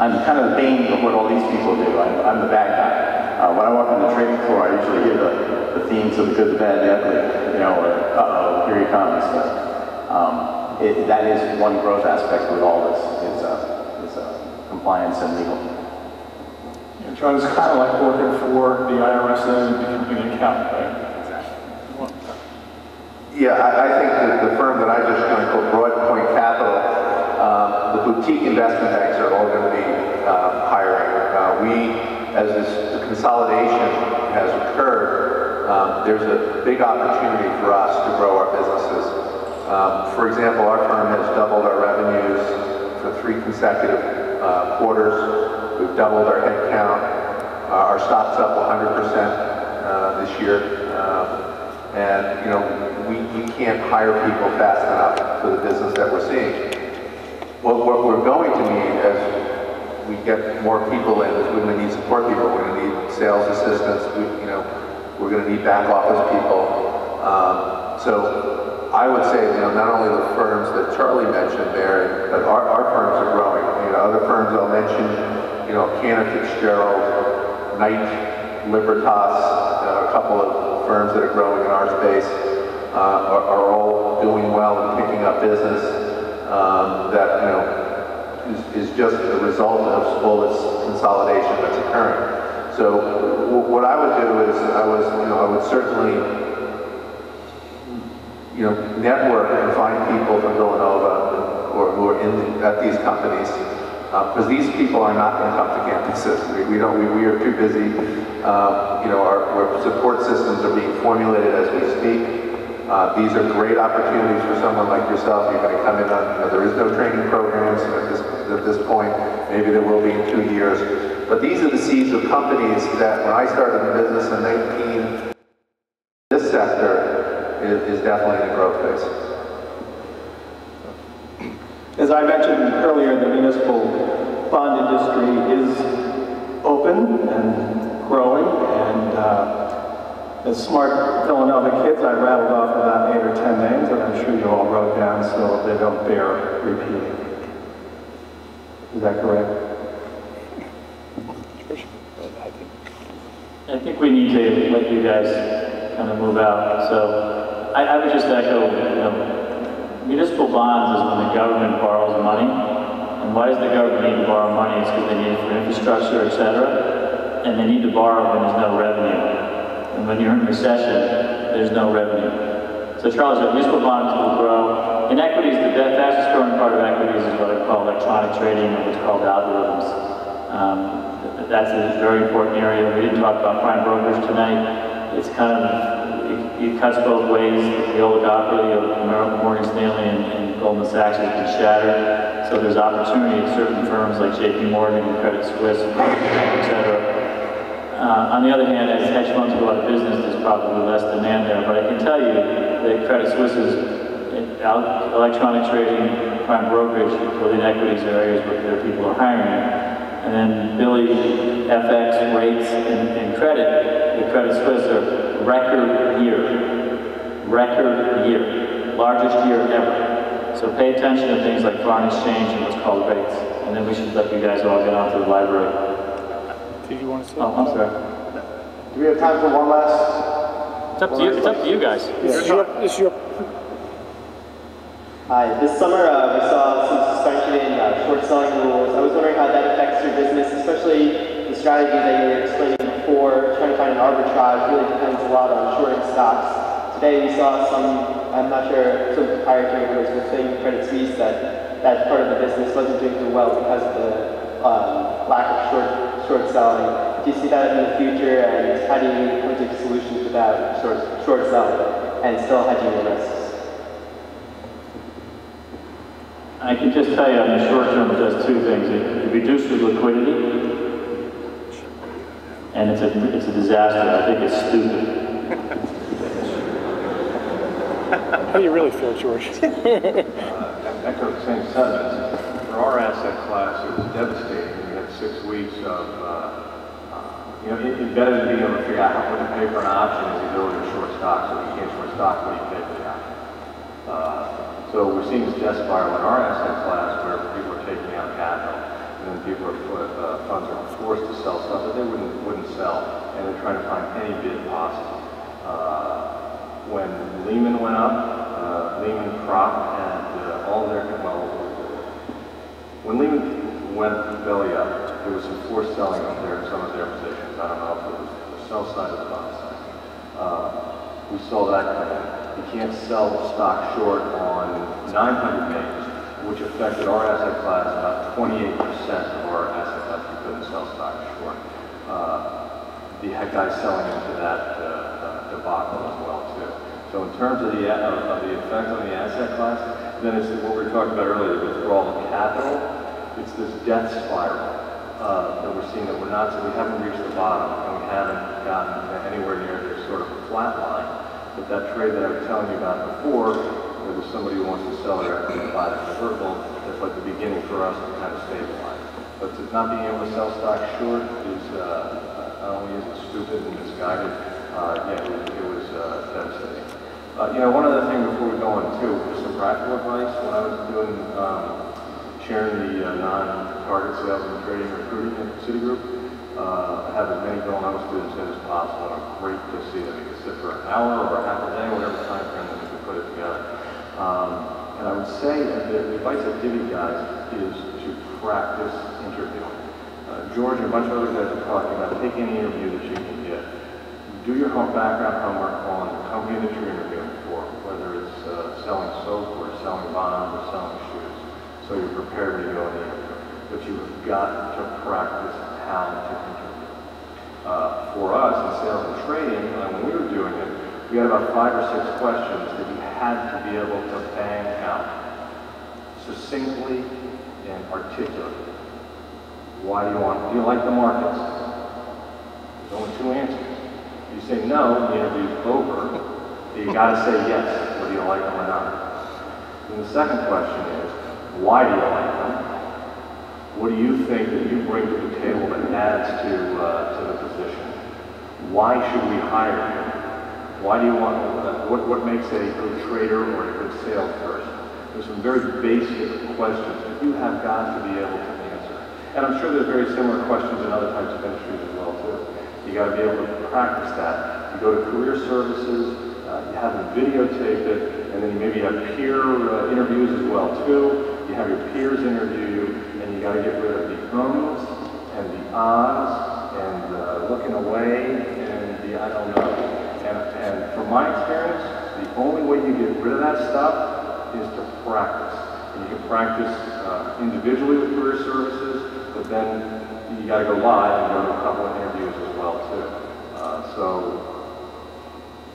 I'm kind of the bane of what all these people do. I'm the bad guy. When I walk on the trading floor, I usually hear the themes of the good, the bad, the ugly, or uh-oh, here he comes. But that is one growth aspect with all this, is compliance and legal. Yeah, John, it's kind of like working for the IRS and becoming an accountant, right? Exactly. Yeah, I think that the firm that I just joined, called Broadpoint Capital, the boutique investment banks are all going to be hiring. As the consolidation has occurred, there's a big opportunity for us to grow our businesses. For example, our firm has doubled our revenues for 3 consecutive quarters. We've doubled our headcount. Our stock's up 100% this year. And, you know, we can't hire people fast enough for the business that we're seeing. What we're going to need as we get more people in is we're going to need support people. We're going to need sales assistants. We're going to need back office people. So I would say, you know, not only the firms that Charlie mentioned there, but our firms are growing. You know, other firms I'll mention, you know, Cantor Fitzgerald, Knight, Libertas, a couple of firms that are growing in our space are all doing well and picking up business that, you know, is just the result of all this consolidation that's occurring. So what I would do is I would certainly, you know, network and find people from Villanova or who are at these companies. Because these people are not going to come to campuses. We are too busy. You know, our support systems are being formulated as we speak. These are great opportunities for someone like yourself. You're going to come in on, you know, there is no training programs at this point. Maybe there will be in 2 years. But these are the seeds of companies that when I started the business in 19, this sector is definitely in the growth phase. As I mentioned earlier, the municipal bond industry is open and growing, and as smart Villanova kids, I rattled off about 8 or 10 names that I'm sure you all wrote down so they don't bear repeating. Is that correct? I think we need to let you guys kind of move out. So I would just echo, you know, municipal bonds is when the government borrows money. And why does the government need to borrow money? It's because they need it for infrastructure, et cetera. And they need to borrow when there's no revenue. And when you're in recession, there's no revenue. So Charles said municipal bonds will grow. In equities, the fastest growing part of equities is what I call electronic trading, or what's called algorithms. That's a very important area. We didn't talk about prime brokerage tonight. It's kind of, it cuts both ways. The oligopoly of Morgan Stanley and Goldman Sachs has been shattered. So there's opportunity at certain firms like JP Morgan and Credit Suisse, et cetera. On the other hand, as hedge funds go out of business, there's probably less demand there. But I can tell you that Credit Suisse's electronic trading, prime brokerage, within equities are areas where people are hiring. And then Billy, FX, rates, and credit, the Credit Suisse are record year, largest year ever. So pay attention to things like foreign exchange and what's called rates. And then we should let you guys all get onto the library. Did you want to say? Oh, I'm sorry. Do we have time for one last? It's up to you. It's up to you guys. It's your. Hi. This summer we saw some suspension in short selling rules. I was wondering how that affects your business, especially the strategy that you were explaining before, trying to find an arbitrage really depends a lot on shorting stocks. Today we saw some, I'm not sure, some proprietary groups were saying Credit Suisse that part of the business wasn't doing too well because of the lack of short selling. Do you see that in the future, and how do you come to solutions without short selling and still hedging your risks? I can just tell you on the short term it does two things. It reduces liquidity, and it's a disaster. I think it's stupid. How do you really feel, George? Echo the same sentiments. For our asset class, it was devastating. We had 6 weeks of, embedded in being able to figure out what to pay for an option is the ability to short stocks. So if you can't short stocks, what do you pay for the option? So we're seeing this death spiral in our asset class where people are taking out capital, and then funds are forced to sell stuff that they wouldn't sell, and they're trying to find any bid possible. When Lehman went up, Lehman Crop and all their, when Lehman went belly up, there was some forced selling up there in some of their positions. I don't know if it was the sell side or the buy side. We saw that come in. You can't sell stock short on 900 names, which affected our asset class. About 28% of our asset class we couldn't sell stock short. The guys selling into that debacle as well too. So in terms of the effect on the asset class, then it's what we were talking about earlier, the withdrawal of capital. It's this death spiral that we're seeing that we haven't reached the bottom, and we haven't gotten anywhere near this sort of a flat line. But that trade that I was telling you about before, where there's somebody who wants to sell their equity and buy the convertible, that's like the beginning for us to kind of stabilize. But to not being able to sell stock short is, not only is it stupid and misguided, it was devastating. One other thing before we go on too, just some practical advice. When I was doing, chairing the non-target sales and trading recruiting at Citigroup, I have as many Villanova students in as possible, and it's great to see them. You can sit for an hour or half a day, whatever time frame that we can put it together. And I would say that the advice I'd give you guys is to practice interviewing. George and a bunch of other guys are talking about take any interview that you can get. Do your background homework on the company that you're interviewing for, whether it's selling soap or selling bonds or selling shoes, so you're prepared when you go in the interview. But you have got to practice how to interview. For us in sales and trading, when we were doing it, we had about 5 or 6 questions that you had to be able to bang out succinctly and articulately. Why do you like the markets? There's only 2 answers. You say no, the interview's over. You got to say yes, whether you like them or not. And the second question is, why do you like them? What do you think that you bring to the table that adds to the position? Why should we hire you? Why do you want, what makes a good trader or a good salesperson? There's some very basic questions that you have got to be able to answer. And I'm sure there's very similar questions in other types of industries as well too. You got to be able to practice that. You go to career services, you have them videotape it, and then you maybe have peer interviews as well too. You have your peers interview you, and you got to get rid of the ums and the ahs and looking away and the I don't know. And from my experience, the only way you get rid of that stuff is to practice. And you can practice individually with career services, but then you got to go live and go to a couple of interviews as well too. So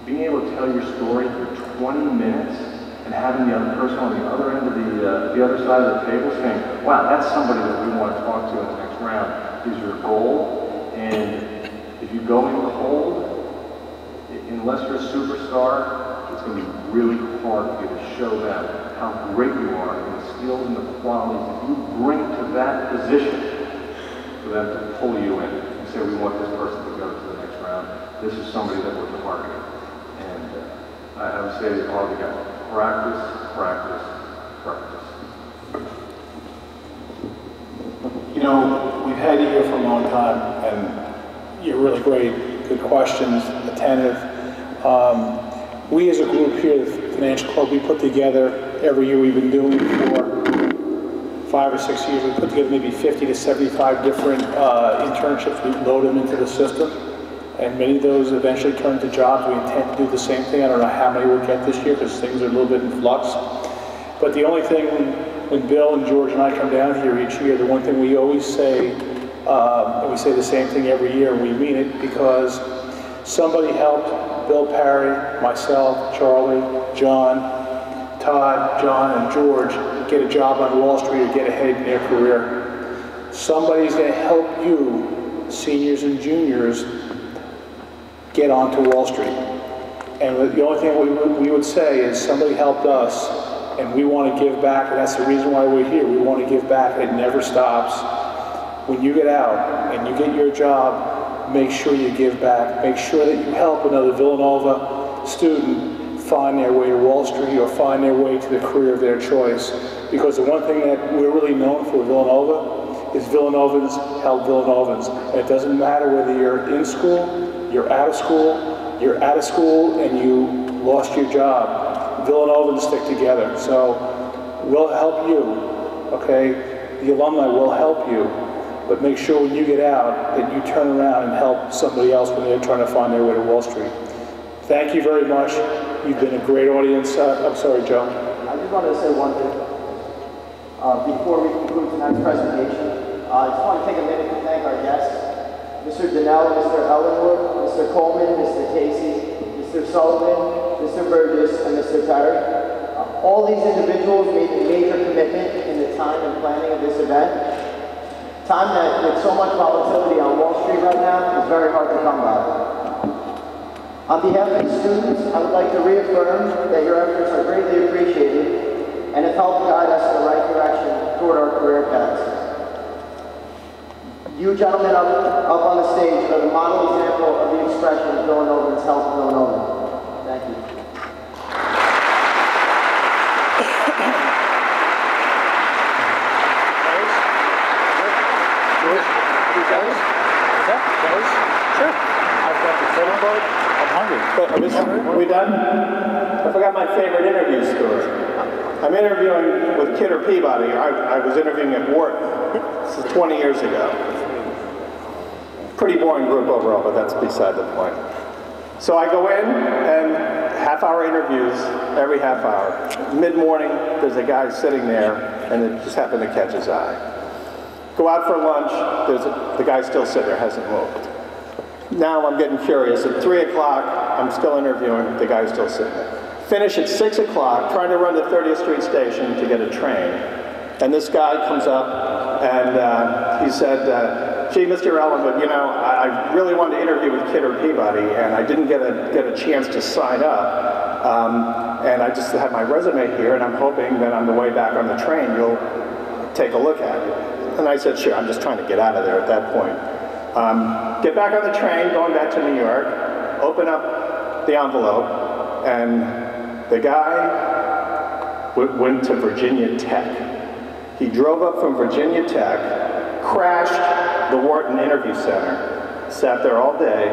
being able to tell your story for 20 minutes and having the other person on the other end of the other side of the table saying, wow, that's somebody that we want to talk to in the next round is your goal. And if you go in cold, unless you're a superstar, it's going to be really hard for you to show them how great you are and the skills and the qualities that you bring to that position for them to pull you in and say, we want this person to go to the next round. This is somebody that we're targeting. And I would say it all together. Practice, practice, practice. We've had you here for a long time, and you're really great. Good questions, attentive. We as a group here, the Financial Club, we put together every year we've been doing for 5 or 6 years, we put together maybe 50 to 75 different internships. We load them into the system, and many of those eventually turn into jobs. We intend to do the same thing. I don't know how many we'll get this year because things are a little bit in flux. But the only thing, when Bill and George and I come down here each year, the one thing we always say, and we say the same thing every year, and we mean it, because somebody helped Bill Parry, myself, Charlie, John, Todd, John, and George get a job on Wall Street or get ahead in their career. Somebody's going to help you, seniors and juniors, get onto Wall Street. And the only thing we would say is somebody helped us, and we want to give back, and that's the reason why we're here. We want to give back, and it never stops. When you get out and you get your job, make sure you give back. Make sure that you help another Villanova student find their way to Wall Street or find their way to the career of their choice. Because the one thing that we're really known for Villanova is Villanovans help Villanovans. And it doesn't matter whether you're in school, you're out of school, you're out of school and you lost your job. Villanovans stick together. So we'll help you, okay? The alumni will help you. But make sure when you get out that you turn around and help somebody else when they're trying to find their way to Wall Street. Thank you very much. You've been a great audience. I'm sorry, Joe. I just wanted to say one thing. Before we conclude tonight's presentation, I just want to take a minute to thank our guests, Mr. Donnell, Mr. Ellenwood, Mr. Coleman, Mr. Casey, Mr. Sullivan, Mr. Burgess, and Mr. Terry. All these individuals made a major commitment in the time and planning of this event. Time that, with so much volatility on Wall Street right now, is very hard to come by. On behalf of the students, I would like to reaffirm that your efforts are greatly appreciated and have helped guide us in the right direction toward our career paths. You gentlemen up on the stage are the model example of the expression of Villanovan's Health Villanova. Thank you. Sure. I've got the credit card. I'm hungry. Are we done? I forgot my favorite interview story. I'm interviewing with Kidder Peabody. I was interviewing at Wharton. This is 20 years ago. Pretty boring group overall, but that's beside the point. So I go in and half-hour interviews every half hour. Mid-morning, there's a guy sitting there, and it just happened to catch his eye. Go out for lunch, the guy still sitting there, hasn't moved. Now I'm getting curious. At 3 o'clock, I'm still interviewing, the guy's still sitting there. Finish at 6 o'clock, trying to run to 30th Street Station to get a train. And this guy comes up and he said, gee, Mr. Ellenwood, you know, I really wanted to interview with Kidder Peabody and I didn't get a chance to sign up. And I just have my resume here and I'm hoping that on the way back on the train you'll take a look at it. And I said, sure, I'm just trying to get out of there at that point. Get back on the train, going back to New York, open up the envelope, and the guy went to Virginia Tech. He drove up from Virginia Tech, crashed the Wharton Interview Center, sat there all day,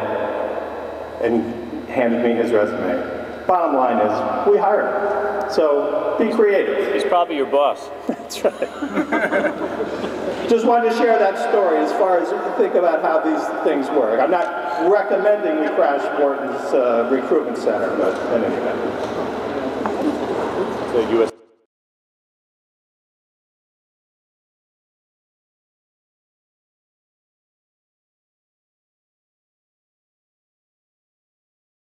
and handed me his resume. Bottom line is, we hired him. So be creative. He's probably your boss. That's right. Just wanted to share that story as far as think about how these things work. I'm not recommending we crash Wharton's recruitment center, but in any event. So U.S.